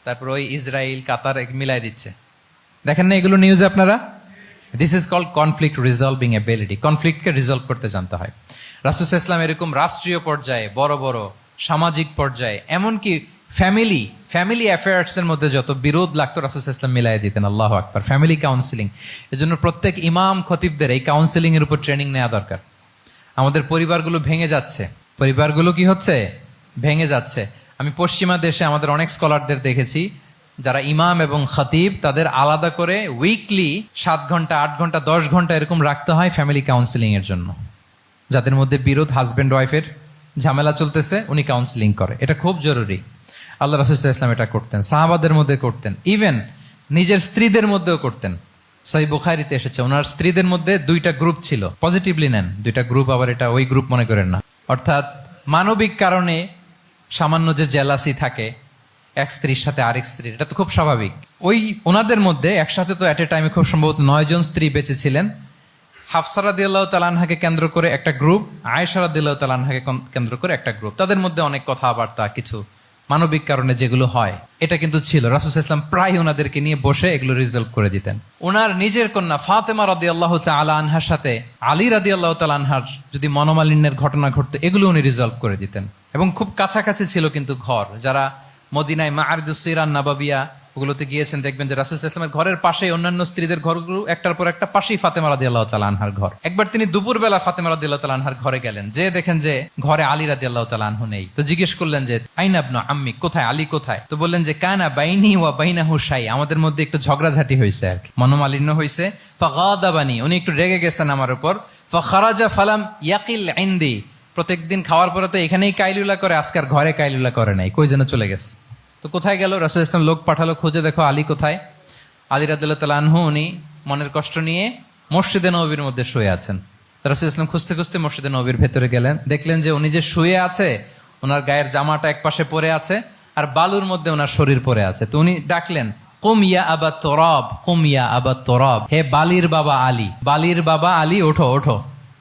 তারপর ওই ইসরায়েল, কাতার মিলাই দিচ্ছে। দেখেন না এগুলো নিউজে আপনারা? This is called conflict resolving ability. কনফ্লিক্টকে রিজলভ করতে জানতে হয়। রাসূল সাল্লাল্লাহু আলাইহি ওয়াসাল্লাম এরকম রাষ্ট্রীয় পর্যায়ে, বড় বড় সামাজিক পর্যায়ে, এমনকি ফ্যামিলি অ্যাফেয়ার্স এর মধ্যে যত বিরোধ লাগতো রাসূল সাল্লাল্লাহু আলাইহি ওয়াসাল্লাম মিলাই দিতেন। আল্লাহু আকবার। ফ্যামিলি কাউন্সিলিং, এজন্য প্রত্যেক ইমাম খতিবদের এই কাউন্সিলিং এর উপর ট্রেনিং নেওয়া দরকার। আমাদের পরিবারগুলো ভেঙে যাচ্ছে, পরিবারগুলো কি হচ্ছে? ভেঙে যাচ্ছে। আমি পশ্চিমা দেশে আমাদের অনেক স্কলারদের দেখেছি, যারা ইমাম এবং খতিব, তাদের আলাদা করে উইকলি 7 ঘন্টা 8 ঘন্টা 10 ঘন্টা এরকম রাখতে হয় ফ্যামিলি কাউন্সিলিং এর জন্য। যাদের মধ্যে বিরোধ, হাজব্যান্ড ওয়াইফের ঝামেলা চলতেছে, উনি কাউন্সিলিং করে। এটা খুব জরুরি। আল্লাহ রাসূল সাল্লাল্লাহু আলাইহি ওয়াসাল্লাম এটা করতেন, সাহাবাদের মধ্যে করতেন, ইভেন নিজের স্ত্রীদের মধ্যেও করতেন। সহিহ বুখারীতে এসেছে, ওনার স্ত্রীদের মধ্যে 2টা গ্রুপ ছিল। পজিটিভলি নেন, 2টা গ্রুপ, আবার এটা ওই গ্রুপ মনে করেন না। অর্থাৎ মানবিক কারণে সামান্য যে জেলাসি থাকে এক স্ত্রীর সাথে আরেক স্ত্রীর, এটা তো খুব স্বাভাবিক। ওই ওনাদের মধ্যে একসাথে তো এট এ টাইমে খুব সম্ভবত 9 জন স্ত্রী বেঁচে ছিলেন। হাফসা রাদিয়াল্লাহু তাআলা আনহাকে কেন্দ্র করে একটা গ্রুপ, আয়েশা রাদিয়াল্লাহু তাআলা আনহাকে কেন্দ্র করে একটা গ্রুপ। তাদের মধ্যে অনেক কথাবার্তা, কিছু মানবিক কারণে যেগুলো হয়, এটা কিন্তু ছিল। রাসূল সাল্লাল্লাহু আলাইহি ওয়াসাল্লাম প্রায় ওনাদেরকে নিয়ে বসে এগুলো রিজলভ করে দিতেন। ওনার নিজের কন্যা ফাতেমা রাদিয়াল্লাহু তাআলা আনহার সাথে আলী রাদিয়াল্লাহু তাআলা আনহার যদি মনোমালিন্যের ঘটনা ঘটতো, এগুলো উনি রিজলভ করে দিতেন। এবং খুব কাছাকাছি ছিল কিন্তু ঘর। যারা মদিনায় মাআরিদুস সিরান নাবাবিয়া ওগুলোতে গিয়েছেন, দেখবেন যে রাসূল সাল্লাল্লাহু আলাইহি ওয়াসাল্লামের ঘরের পাশেই অন্যান্য স্ত্রীদের ঘরগুলো একটার পর একটা, পাশেই ফাতেমা রাদিয়াল্লাহু তাআলা আনহার ঘর। একবার তিনি দুপুরবেলা ফাতেমা রাদিয়াল্লাহু তাআলা আনহার ঘরে গেলেন, যে দেখেন যে ঘরে আলী রাদিয়াল্লাহু তাআলা আনহু নেই। তো জিজ্ঞেস করলেন যে আইনা ইবনু আম্মি, কোথায় আলী, কোথায়? তো বললেন যে কানা বাইনি ওয়া বাইনাহু শাই, আমাদের মধ্যে একটু ঝগড়াঝাটি হয়েছে, আর কি মনোমালিন্য হয়েছে। ফাগাদাবানি, উনি একটু রেগে গেছেন আমার উপর। ফাখারাজা ফালাম ইয়াকিল ইনদি, প্রত্যেকদিন খাওয়ার পরে তো এখানেই কাইলুলা করে, আজকার ঘরে কাইলুলা করে নাই, কই যেন চলে গেছে। তো কোথায় গেল? রাসূল সাল্লাল্লাহু আলাইহি ওয়াসাল্লাম লোক পাঠালো, খুঁজে দেখো আলী কোথায়। আলী রাদিয়াল্লাহু তাআলা আনহু উনি মনের কষ্ট নিয়ে মসজিদে নববীর মধ্যে শুয়ে আছেন। রাসূলুল্লাহ সাল্লাল্লাহু আলাইহি ওয়াসাল্লাম খুঁজতে খুঁজতে মসজিদে নববীর ভেতরে গেলেন, দেখলেন যে উনি যে শুয়ে আছে ওনার গায়ের জামাটা এক পাশে পড়ে আছে আর বালুর মধ্যে ওনার শরীর পড়ে আছে। তো উনি ডাকলেন, কুম ইয়া আবা তুরাব, কুম ইয়া আবা তুরাব, হে বালির বাবা আলী, বালির বাবা আলী ওঠো ওঠো।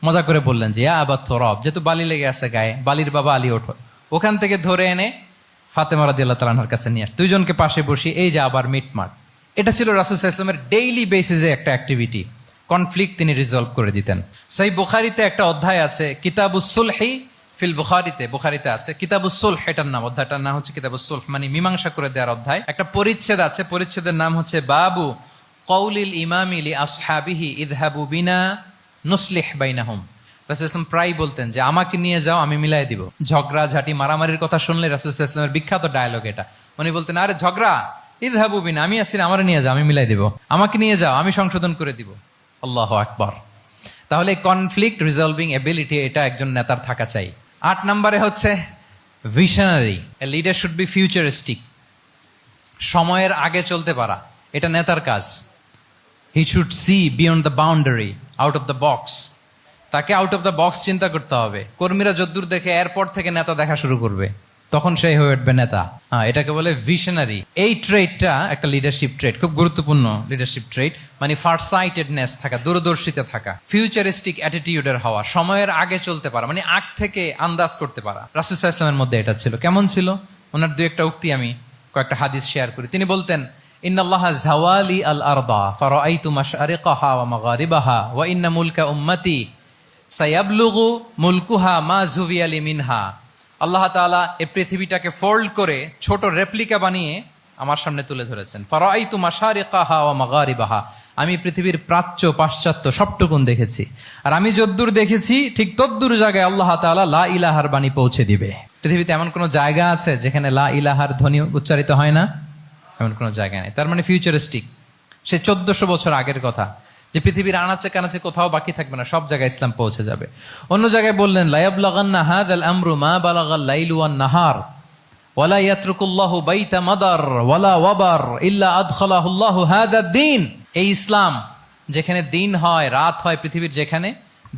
মজা করে বললেন যে ইয়া আবা তুরাব, যেহেতু বালি লেগে আছে গায়ে, বালির বাবা আলী ওঠো। ওখান থেকে ধরে এনে ফাতেমা রাদিয়াল্লাহু তাআলা আনহার কাছে নিয়ে দুইজনকে পাশে বসিয়ে এই যে আবার মিটমাট। এটা ছিল রাসূল সাল্লাল্লাহু আলাইহি ওয়াসাল্লামের ডেইলি বেসিসে একটা অ্যাক্টিভিটি। কনফ্লিক্ট তিনি রিজলভ করে দিতেন। সহিহ বুখারীতে একটা অধ্যায় আছে কিতাবুস সুলহি ফিল বুখারীতে আছে কিতাবুস সুলহ, এটার নাম, অধ্যায়টার নাম হচ্ছে কিতাবুস সুলহ, মানে মীমাংসা করে দেওয়ার অধ্যায়। একটা পরিচ্ছেদ আছে, পরিচ্ছেদের নাম হচ্ছে বাবু কওলিল ইমামি লি আসহাবিহি ইযহাবু বিনা নুসলিহ বাইনাহুম। রাসূল সাল্লাল্লাহু আলাইহি ওয়াসাল্লাম প্রায় বলতেন যে আমাকে নিয়ে যাও, আমি মিলাই দিব। ঝগড়া ঝাঁটি মারামারির কথা শুনলে রাসূল সাল্লাল্লাহু আলাইহি ওয়াসাল্লামের বিখ্যাত ডায়লগ এটা। উনি বলতেন, আরে ঝগড়া, ইযহাবু বিনা, আমি আছি না, আমারে নিয়ে যাও, আমি মিলাই দিব। আমাকে নিয়ে যাও, আমি সংশোধন করে দিব। আল্লাহু আকবার। তাহলে কনফ্লিক্ট রিজলভিং এবিলিটি এটা একজন নেতার থাকা চাই। 8 নম্বরে হচ্ছে visionary. A leader should be futuristic. সময়ের আগে চলতে পারা, এটা নেতার কাজ। He should see beyond the boundary, out of the box. তাকে আউট অফ দ্য বক্স চিন্তা করতে হবে। কর্মীরা যদ্দূর দেখে এরপর থেকে নেতা দেখা শুরু করবে, তখন সে হয়ে উঠবে নেতা। এটাকে বলে ভিশনারি। এই ট্রেটটা একটা লিডারশিপ ট্রেট, খুব গুরুত্বপূর্ণ লিডারশিপ ট্রেট, মানে ফারসাইটেডনেস থাকা, দূরদর্শিতা থাকা, ফিউচারিস্টিক অ্যাটিটিউডের হওয়া, সময়ের আগে চলতে পারা, মানে আগ থেকে আন্দাজ করতে পারা। রাসূল সাল্লাল্লাহু আলাইহি ওয়াসাল্লামের মধ্যে এটা ছিল। কেমন ছিল? ওনার দুই একটা উক্তি আমি কয়েকটা হাদিস শেয়ার করি। তিনি বলতেন, ইন্নাল্লাহা যাওয়ালি আল আরদা ফারাআইতু মাশআরিকাহা ওয়া মাগারিবাহা ওয়া ইন্না মুলকা উম্মতি সায়াবলুগু মুলকুহা মা যুবিয়ালি মিনহা। আল্লাহ তাআলা এই পৃথিবীটাকে ফোল্ড করে ছোট রেপ্লিকা বানিয়ে আমার সামনে তুলে ধরেছেন। ফারাআইতু মাশারিকাহা ওয়া মাগারিবাহা, আমি পৃথিবীর প্রাচ্য পাশ্চাত্য সবটুকুন দেখেছি। আর আমি যদ্দূর দেখেছি ঠিক তদ্দূর জায়গায় আল্লাহ তাআলা লা ইলাহার বাণী পৌঁছে দিবে। পৃথিবীতে এমন কোনো জায়গা আছে যেখানে লা ইলাহার ধ্বনি উচ্চারিত হয় না? এমন কোনো জায়গা নেই। তার মানে ফিউচারিস্টিক। সে 1400 বছর আগের কথা, যে পৃথিবীর আনাচে কানাচে কোথাও বাকি থাকবে না, সব জায়গায় ইসলাম পৌঁছে যাবে। অন্য জায়গায় বললেন, লা ইয়াবলাগান্না হাযাল আমরু মা বালাগাল লাইলু ওয়ান নাহার ওয়ালা ইয়াতরুকুল্লাহু বাইতা মাদার ওয়ালা ওয়াবার ইল্লা আদখালাহুল্লাহু হাযাদ দ্বীন। এই ইসলাম যেখানে দিন হয়, রাত হয়, পৃথিবীর যেখানে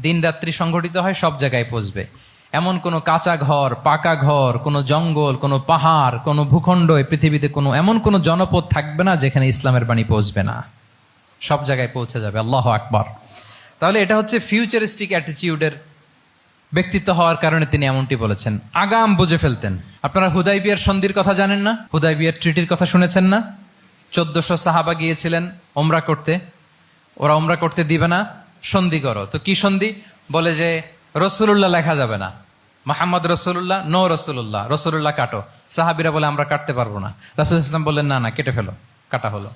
দিন রাত্রি সংঘটিত হয়, সব জায়গায় পৌঁছবে। এমন কোনো কাঁচা ঘর, পাকা ঘর, কোনো জঙ্গল, কোনো পাহাড়, কোনো ভূখণ্ড, এই পৃথিবীতে কোনো এমন কোনো জনপদ থাকবে না যেখানে ইসলামের বাণী পৌঁছবে না। সব জায়গায় পৌঁছে যাবে। আল্লাহু আকবার। তাহলে এটা হচ্ছে ফিউচারিস্টিক অ্যাটিটিউডের ব্যক্তিত্ব হওয়ার কারণে তিনি এমনটি বলেছেন। আগাম বুঝে ফেলতেন। আপনারা হুদাইবিয়ার সন্ধির কথা জানেন না? হুদাইবিয়ার ট্রিটির কথা শুনেছেন না? 1400 সাহাবা গিয়েছিলেন ওমরা করতে, ওরা ওমরা করতে দিবে না, সন্ধি করো। তো কি সন্ধি? বলে যে রসুল্লাহ লেখা যাবে না, মুহাম্মদ রসুল্লাহ, নো রসুল্লাহ, রসুল্লাহ কাটো। সাহাবিরা বলে আমরা কাটতে পারবো না। রাসূল ইসলাম বললেন না না, কেটে ফেলো। কাটা হলো।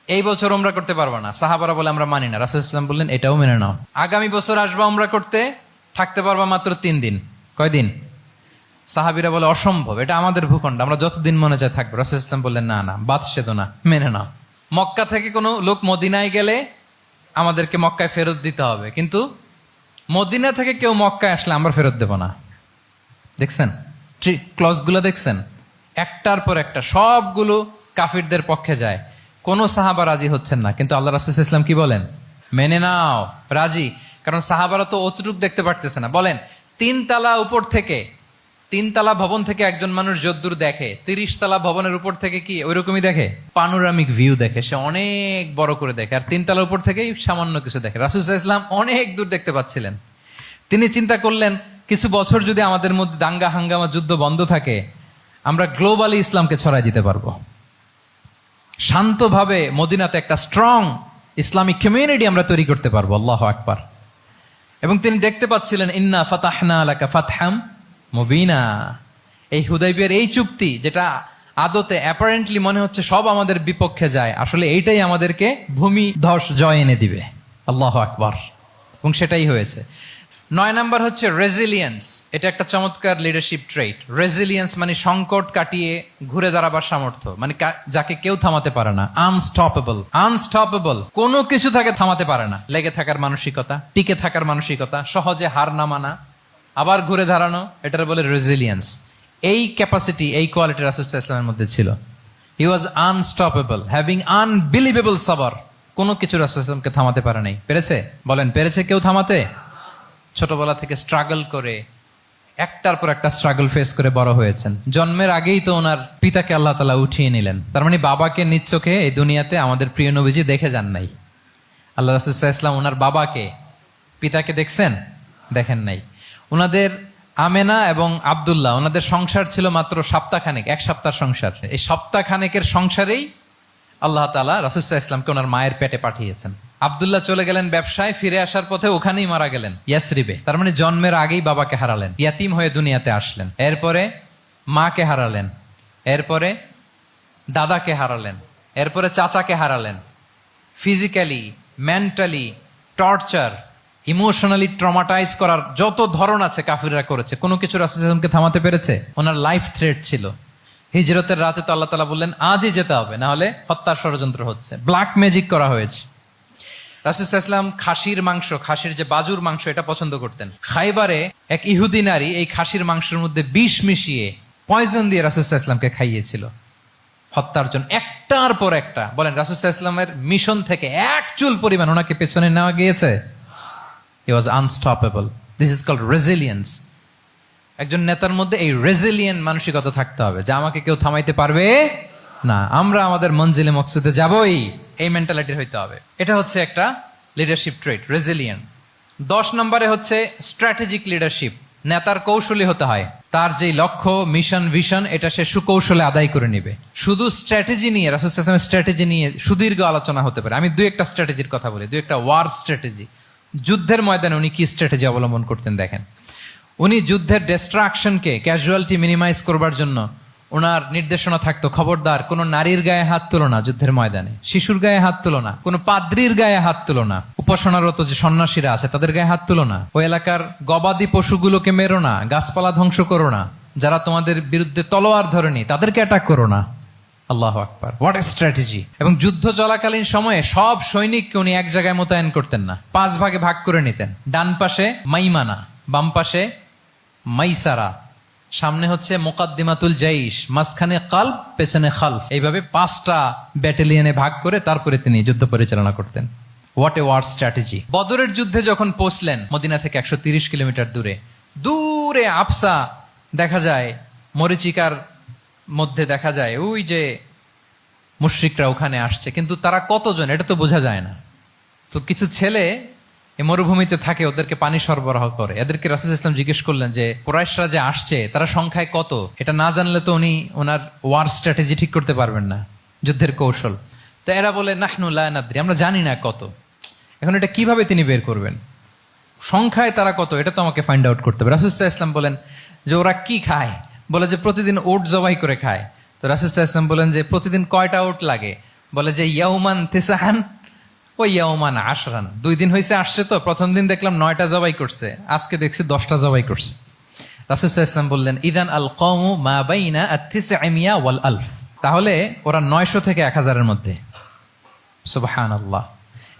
এই বছর ওমরা করতে পারবো না, সাহাবারা বলে আমরা মানি না। রাসূল ইসলাম বললেন এটাও মেনে নাও। আগামী বছর আসবা ওমরা করতে, থাকতে পারবা মাত্র 3 দিন। কয়দিন? সাহাবিরা বলে অসম্ভব, এটা আমাদের ভূখণ্ড, আমরা যতদিন মনে চায় থাকবো। রাসূল ইসলাম বললেন না না, বাদশেদ না, মেনে নাও। মক্কা থেকে কোনো লোক মদিনায় গেলে আমাদেরকে মক্কায় ফেরত দিতে হবে, কিন্তু মদিনা থেকে কেউ মক্কায় আসলে আমরা ফেরত দেব না। দেখছেন ক্লজগুলো? দেখছেন একটার পর একটা, সবগুলো কাফিরদের পক্ষে যায়। কোন সাহাবা রাজি হচ্ছেন না, কিন্তু আল্লাহ রাসূল সাল্লাল্লাহু আলাইহি ওয়াসাল্লাম কি বলেন? মেনে নাও, রাজি। কারণ সাহাবারা তো অতটুক দেখতে পারতেছে না। বলেন 3 তালা উপর থেকে, 3 তালা ভবন থেকে একজন মানুষ যদ্দূর দেখে, 30 তালা ভবনের উপর থেকে কি ওইরকমই দেখে? পানোরামিক ভিউ দেখে, সে অনেক বড় করে দেখে। আর 3 তালার উপর থেকেই সামান্য কিছু দেখে। রাসূল সাল্লাল্লাহু আলাইহি ওয়াসাল্লাম অনেক দূর দেখতে পাচ্ছিলেন। তিনি চিন্তা করলেন, কিছু বছর যদি আমাদের মধ্যে দাঙ্গা হাঙ্গামা যুদ্ধ বন্ধ থাকে, আমরা গ্লোবালি ইসলামকে ছড়াই দিতে পারবো। শান্তভাবে মদিনাতে একটা স্ট্রং ইসলামিক কমিউনিটি আমরা তৈরি করতে পারবো। আল্লাহু আকবার। এবং তিনি দেখতে পাচ্ছিলেন, ইন্না ফাতাহনা লাকা ফাতহাম মুবিনা। এই হুদাইবিয়ার এই চুক্তি, যেটা আদতে অ্যাপারেন্টলি মনে হচ্ছে সব আমাদের বিপক্ষে যায়, আসলে এইটাই আমাদেরকে ভূমি ধস জয় এনে দিবে। আল্লাহু আকবার। এবং সেটাই হয়েছে। 9 নাম্বার হচ্ছে রেজিলিয়েন্স। এটা একটা চমৎকার লিডারশিপ ট্রেট। রেজিলিয়েন্স মানে সংকট কাটিয়ে ঘুরে দাঁড়াবার সামর্থ্য, মানে যাকে কেউ থামাতে পারে না। আনস্টপেবল, আনস্টপেবল, কোনো কিছু তাকে থামাতে পারে না। লেগে থাকার মানসিকতা, টিকে থাকার মানসিকতা, সহজে হার না মানা, আবার ঘুরে দাঁড়ানো, এটার বলে রেজিলিয়েন্স। এই ক্যাপাসিটি, এই কোয়ালিটি রাসূল সাল্লাল্লাহু আলাইহি ওয়াসাল্লামের মধ্যে ছিল। হি ওয়াজ আনস্টপেবল, হ্যাভিং আনবিলিভেবল সাবর। কোনো কিছু রাসূল সাল্লাল্লাহু আলাইহি ওয়াসাল্লামকে থামাতে পারে নাই। পেরেছে? বলেন, পেরেছে কেউ থামাতে? ছোটবেলা থেকে স্ট্রাগল করে একটার পর একটা স্ট্রাগল ফেস করে বড় হয়েছেন। জন্মের আগেই তো ওনার পিতাকে আল্লাহ তাআলা উঠিয়ে নিলেন। তার মানে বাবাকে নিজ চোখে এই দুনিয়াতে আমাদের প্রিয় নবীজি দেখে যান নাই। আল্লাহ রাসূল সাল্লাল্লাহু আলাইহি ওয়াসাল্লাম ওনার বাবাকে, পিতাকে দেখছেন? দেখেন নাই। ওনাদের আমেনা এবং আব্দুল্লাহ, ওনাদের সংসার ছিল মাত্র সপ্তাহখানেক, এক সপ্তাহ সংসার। এই সপ্তাহখানেকের সংসারেই আল্লাহ তাআলা রাসূল সাল্লাল্লাহু আলাইহি ওয়াসাল্লামকে ওনার মায়ের পেটে পাঠিয়েছেন। আব্দুল্লাহ চলে গেলেন ব্যবসায়, ফিরে আসার পথে ওখানেই মারা গেলেন, ইয়াসরিবে। তার মানে জন্মের আগেই বাবাকে হারালেন, ইয়াতিম হয়ে দুনিয়াতে আসলেন। এরপরে মাকে হারালেন, এরপরে দাদাকে হারালেন, এরপরে চাচাকে হারালেন। Physically, mentally torture, emotionally traumatise করার যত ধরন আছে কাফিররা করেছে, কোনো কিছু রাসূল সাল্লাল্লাহু আলাইহি ওয়াসাল্লামকে থামাতে পেরেছে? ওনার লাইফ থ্রেট ছিল। হিজরতের রাতে তো আল্লাহ তাআলা বললেন আজই যেতে হবে, না হলে হত্যার ষড়যন্ত্র হচ্ছে, ব্ল্যাক ম্যাজিক করা হয়েছে। রাসূল সাল্লাল্লাহু আলাইহি ওয়াসাল্লাম খাসির মাংস, খাসির যে বাজুর মাংস, এটা পছন্দ করতেন। খাইবারে এক ইহুদি নারী এই খাসির মাংসের মধ্যে বিষ মিশিয়ে, পয়জন দিয়ে রাসূল সাল্লাল্লাহু আলাইহি ওয়াসাল্লামকে খাইয়েছিল হত্যার জন্য, একটার পর একটা। বলেন, রাসূল সাল্লাল্লাহু আলাইহি ওয়াসাল্লামের মিশন থেকে এক চুল পরিমাণ ওনাকে পেছনে নেওয়া গিয়েছে? He was unstoppable. This is called resilience. একজন নেতার মধ্যে এই রেজিলিয়েন্ট মানসিকতা থাকতে হবে যে আমাকে কেউ থামাইতে পারবে না, আমরা আমাদের মঞ্জিলে মকসুদে যাবই, এই মেন্টালিটির হইতে হবে। এটা হচ্ছে একটা লিডারশিপ ট্রেট, রেজিলিয়েন্ট। 10 নম্বরে হচ্ছে স্ট্র্যাটেজিক লিডারশিপ। নেতার কৌশলী হতে হয়। তার যে লক্ষ্য, মিশন, ভিশন, এটা সে সুকৌশলে আদায় করে নিবে। শুধু স্ট্র্যাটেজি নিয়ে, রাসূল সাল্লাল্লাহু আলাইহি ওয়াসাল্লামের স্ট্র্যাটেজি নিয়ে সুদীর্ঘ আলোচনা হতে পারে। আমি 2-1টা স্ট্র্যাটেজির কথা বলি, 2-1টা ওয়ার স্ট্র্যাটেজি। যুদ্ধের ময়দানে উনি কি স্ট্র্যাটেজি অবলম্বন করতেন দেখেন। উনি যুদ্ধের ডিস্ট্রাকশনকে, ক্যাজুয়ালিটি মিনিমাইজ করবার জন্য ওনার নির্দেশনা থাকতো, খবরদার কোনো নারীর গায়ে হাত তুলো না যুদ্ধের ময়দানে, শিশুর গায়ে হাত তুলো না, কোনো পাদ্রীর গায়ে হাত তুলো না, উপাসনারত যে সন্ন্যাসীরা আছে তাদের গায়ে হাত তুলো না, ওই এলাকার গবাদি পশুগুলোকে মেরো না, গাছপালা ধ্বংস করো না, যারা তোমাদের বিরুদ্ধে তলোয়ার ধরেনি তাদেরকে অ্যাটাক করো না। আল্লাহু আকবার, হোয়াট এ স্ট্র্যাটেজি! এবং যুদ্ধ চলাকালীন সময়ে সব সৈনিককে উনি এক জায়গায় মোতায়েন করতেন না, 5 ভাগে ভাগ করে নিতেন। ডান পাশে মাইমানা, বাম পাশে মাইসারা, সামনে হচ্ছে মুকাদ্দিমাতুল জাইশ, মাঝখানে কালব, পেছনে খালফ। এইভাবে 5টা ব্যাটালিয়নে ভাগ করে তারপরে তিনি যুদ্ধ পরিচালনা করতেন। What a war strategy! বদরের যুদ্ধে যখন পৌঁছলেন মদিনা থেকে 130 কিলোমিটার দূরে, দূরে আফসা দেখা যায়, মরিচিকার মধ্যে দেখা যায় ওই যে মুশরিকরা ওখানে আসছে, কিন্তু তারা কতজন এটা তো বোঝা যায় না। তো কিছু ছেলে এই মরুভূমিতে থাকে, ওদেরকে পানি সরবরাহ করে। এদেরকে রাসূল সাল্লাল্লাহু আলাইহি ওয়াসাল্লাম জিজ্ঞেস করলেন যে কুরাইশরা যে আসছে তারা সংখ্যায় কত? এটা না জানলে তো উনি ওনার ওয়ার স্ট্র্যাটেজি ঠিক করতে পারবেন না, যুদ্ধের কৌশল। তো এরা বলে নাহনু লা নাদরি, আমরা জানি না কত। এখন এটা কিভাবে তিনি বের করবেন? সংখ্যায় তারা কত এটা তো আমাকে ফাইন্ড আউট করতে হবে। রাসূল সাল্লাল্লাহু আলাইহি ওয়াসাল্লাম বলেন যে ওরা কি খায়? বলে যে প্রতিদিন ওট জবাই করে খায়। তো রাসূল সাল্লাল্লাহু আলাইহি ওয়াসাল্লাম বলেন যে প্রতিদিন কয়টা ওট লাগে? বলে যে ইয়াউমান তিসআন ওই ইয়াউমান আশরান। 2 দিন হয়েছে আসছে, তো প্রথম দিন দেখলাম 9টা জবাই করছে, আজকে দেখছি 10টা জবাই করছে। রাসূল সাল্লাল্লাহু আলাইহি ওয়াসাল্লাম বললেন ইদান আল কওমু মা বাইনা আত-900 ওয়াল আলফ, তাহলে ওরা 900 থেকে 1000 এর মধ্যে। সুবহানাল্লাহ।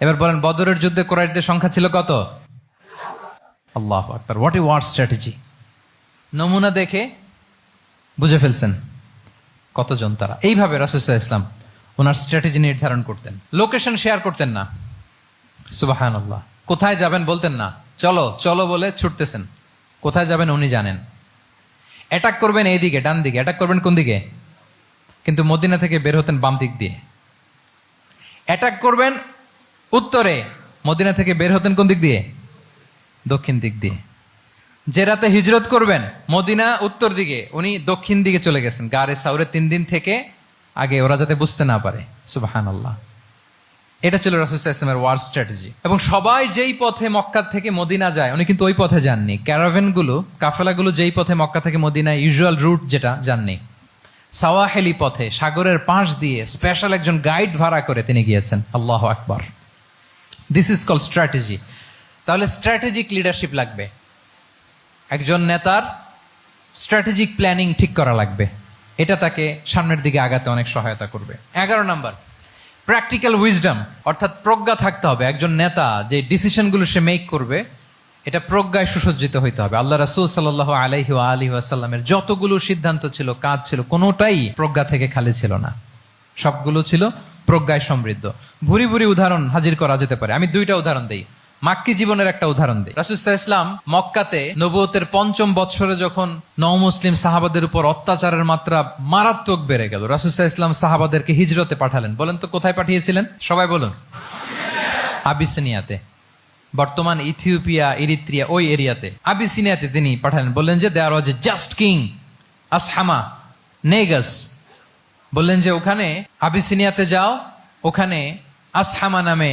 এবার বলেন বদরের যুদ্ধে কুরাইশদের সংখ্যা ছিল কত? আল্লাহু আকবার, হোয়াট এ ওয়ার স্ট্র্যাটেজি! নমুনা দেখে বুঝে ফেলছেন কতজন তারা। এইভাবে রাসূল সাল্লাল্লাহু আলাইহি ওয়াসাল্লাম ওনার স্ট্র্যাটেজি নির্ধারণ করতেন। লোকেশন শেয়ার করতেন না। সুবহানাল্লাহ। কোথায় যাবেন বলতেন না, চলো চলো বলে ছুটতেছেন। কোথায় যাবেন উনি জানেন। অ্যাটাক করবেন এই দিকে, ডান দিকে। অ্যাটাক করবেন কোন দিকে? কিন্তু মদিনা থেকে বের হতেন বাম দিক দিয়ে। অ্যাটাক করবেন উত্তরে, মদিনা থেকে বের হতেন কোন দিক দিয়ে? দক্ষিণ দিক দিয়ে। যে রাতে হিজরত করবেন মদিনা উত্তর দিকে, উনি দক্ষিণ দিকে চলে গেছেন গারে সাউরে 3 দিন থেকে আগে, ওরা যাতে বুঝতে না পারে। সুবহানাল্লাহ। এটা ছিল রাসূল সাল্লাল্লাহু আলাইহি ওয়াসাল্লামের ওয়ার স্ট্র্যাটেজি। এবং সবাই যেই পথে মক্কা থেকে মদিনা যায় উনি কিন্তু ওই পথে যাননি। ক্যারাভেনগুলো, কাফেলাগুলো যেই পথে মক্কা থেকে মদিনা ইউজুয়াল রুট যেটা, যাননি। সাওয়াহেলি পথে, সাগরের পাশ দিয়ে স্পেশাল একজন গাইড ভাড়া করে তিনি গিয়েছেন। আল্লাহু আকবার। This is called strategy. তাহলে স্ট্র্যাটেজিক লিডারশিপ লাগবে। একজন নেতার স্ট্র্যাটেজিক প্ল্যানিং ঠিক করা লাগবে। এটা তাকে সামনের দিকে আগাতে অনেক সহায়তা করবে। 11 নম্বর, প্র্যাকটিক্যাল উইজডম, অর্থাৎ প্রজ্ঞা থাকতে হবে। একজন নেতা যে ডিসিশনগুলো সে মেক করবে এটা প্রজ্ঞায় সুসজ্জিত হইতে হবে। আল্লাহ রাসূল সাল্লাল্লাহু আলাইহি ওয়া আলিহি ওয়াসাল্লামের যতগুলো সিদ্ধান্ত ছিল, কাজ ছিল, কোনোটাই প্রজ্ঞা থেকে খালি ছিল না, সবগুলো ছিল প্রজ্ঞায় সমৃদ্ধ। ভুরি ভুরি উদাহরণ হাজির করা যেতে পারে। আমি দুইটা উদাহরণ দেই, মাক্কি জীবনের একটা উদাহরণ দেই। রাসূল সাল্লাল্লাহু আলাইহি ওয়াসাল্লাম মক্কাতে নবুয়তের ৫ম বছরে যখন নও-মুসলিম সাহাবাদের উপর অত্যাচারের মাত্রা মারাত্মক বেড়ে গেল, রাসূল সাল্লাল্লাহু আলাইহি ওয়াসাল্লাম সাহাবাদেরকে হিজরতে পাঠালেন। বলেন তো কোথায় পাঠিয়েছিলেন? সবাই বলুন। আবিসিনিয়াতে, বর্তমান ইথিওপিয়া, ইরিত্রিয়া, ওই এরিয়াতে আবিসিনিয়াতে তিনি পাঠালেন। বললেন যে দেয়ার ওয়াজ এ জাস্ট কিং আসহামা নেগাস। বললেন যে ওখানে আবিসিনিয়াতে যাও, ওখানে আসহামা নামে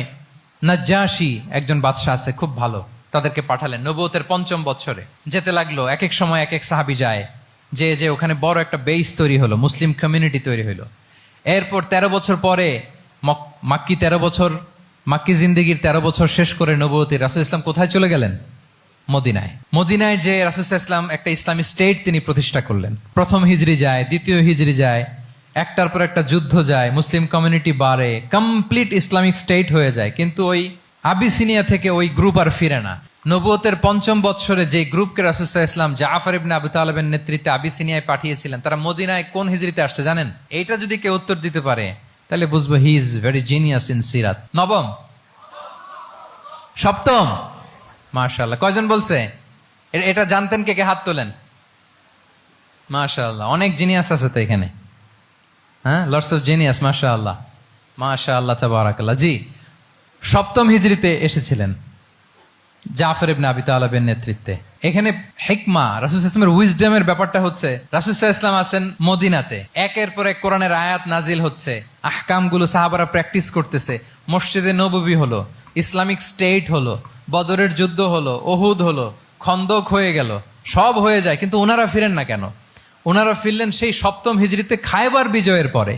নাজ্জাশী একজন বাদশাহ আছে, খুব ভালো। তাদেরকে পাঠালেন নবুয়তের ৫ম বছরে। যেতে লাগলো, এক এক সময় এক এক সাহাবী যায়, যে ওখানে বড় একটা বেস তৈরি হলো, মুসলিম কমিউনিটি তৈরি হলো। এরপর ১৩ বছর পরে মাক্কি জিন্দেগির ১৩ বছর শেষ করে নবুয়তের রাসূল ইসলাম কোথায় চলে গেলেন? মদিনায়। মদিনায় যে রাসূল ইসলাম একটা ইসলামী স্টেট তিনি প্রতিষ্ঠা করলেন। প্রথম হিজরি যায়, দ্বিতীয় হিজরি যায়, একটার পর একটা যুদ্ধ যায়, মুসলিম কমিউনিটি বাড়ে, কমপ্লিট ইসলামিক স্টেট হয়ে যায়। কিন্তু ওই আবিসিনিয়া থেকে ওই গ্রুপ আর ফিরে না। নবুয়তের ৫ম বছরে যে গ্রুপকে রাসূল সাল্লাল্লাহু আলাইহি ওয়াসাল্লাম জাফর ইবনে আবু তালেবের নেতৃত্বে আবিসিনিয়ায় পাঠিয়েছিলেন, তারা মদিনায় কোন হিজরিতে আসছে জানেন? এইটা যদি কেউ উত্তর দিতে পারে তাহলে বুঝবো he is very genius in সিরাত। নবম, সপ্তম, মাশাআল্লাহ। কয়জন বলছে? এটা জানতেন? কে কে হাত তোলেন? মাশাআল্লাহ, অনেক জিনিয়াস আছে তো এখানে। হ্যাঁ, লটস অফ জিনিয়াস, মাশাআল্লাহ, মাশাআল্লাহ, তাবারাকাল্লাহ। জি, সপ্তম হিজরিতে এসেছিলেন জাফর ইবনে আবি তালেবের নেতৃত্বে। এখানে হিকমা, রাসূল সাল্লাল্লাহু আলাইহি ওয়াসাল্লামের উইজডমের ব্যাপারটা হচ্ছে, রাসূল সাল্লাল্লাহু আলাইহি ওয়াসাল্লাম আছেন মদিনাতে, একের পর এক কোরআনের আয়াত নাজিল হচ্ছে, আহকামগুলো সাহাবারা প্র্যাকটিস করতেছে, মসজিদে নববী হলো, ইসলামিক স্টেট হলো, বদরের যুদ্ধ হলো, উহুদ হলো, খন্দক হয়ে গেল, সব হয়ে যায়। কিন্তু ওনারা ফিরেন না কেন? ওনারা ফিরলেন সেই সপ্তম হিজরিতে খায়বার বিজয়ের পরে।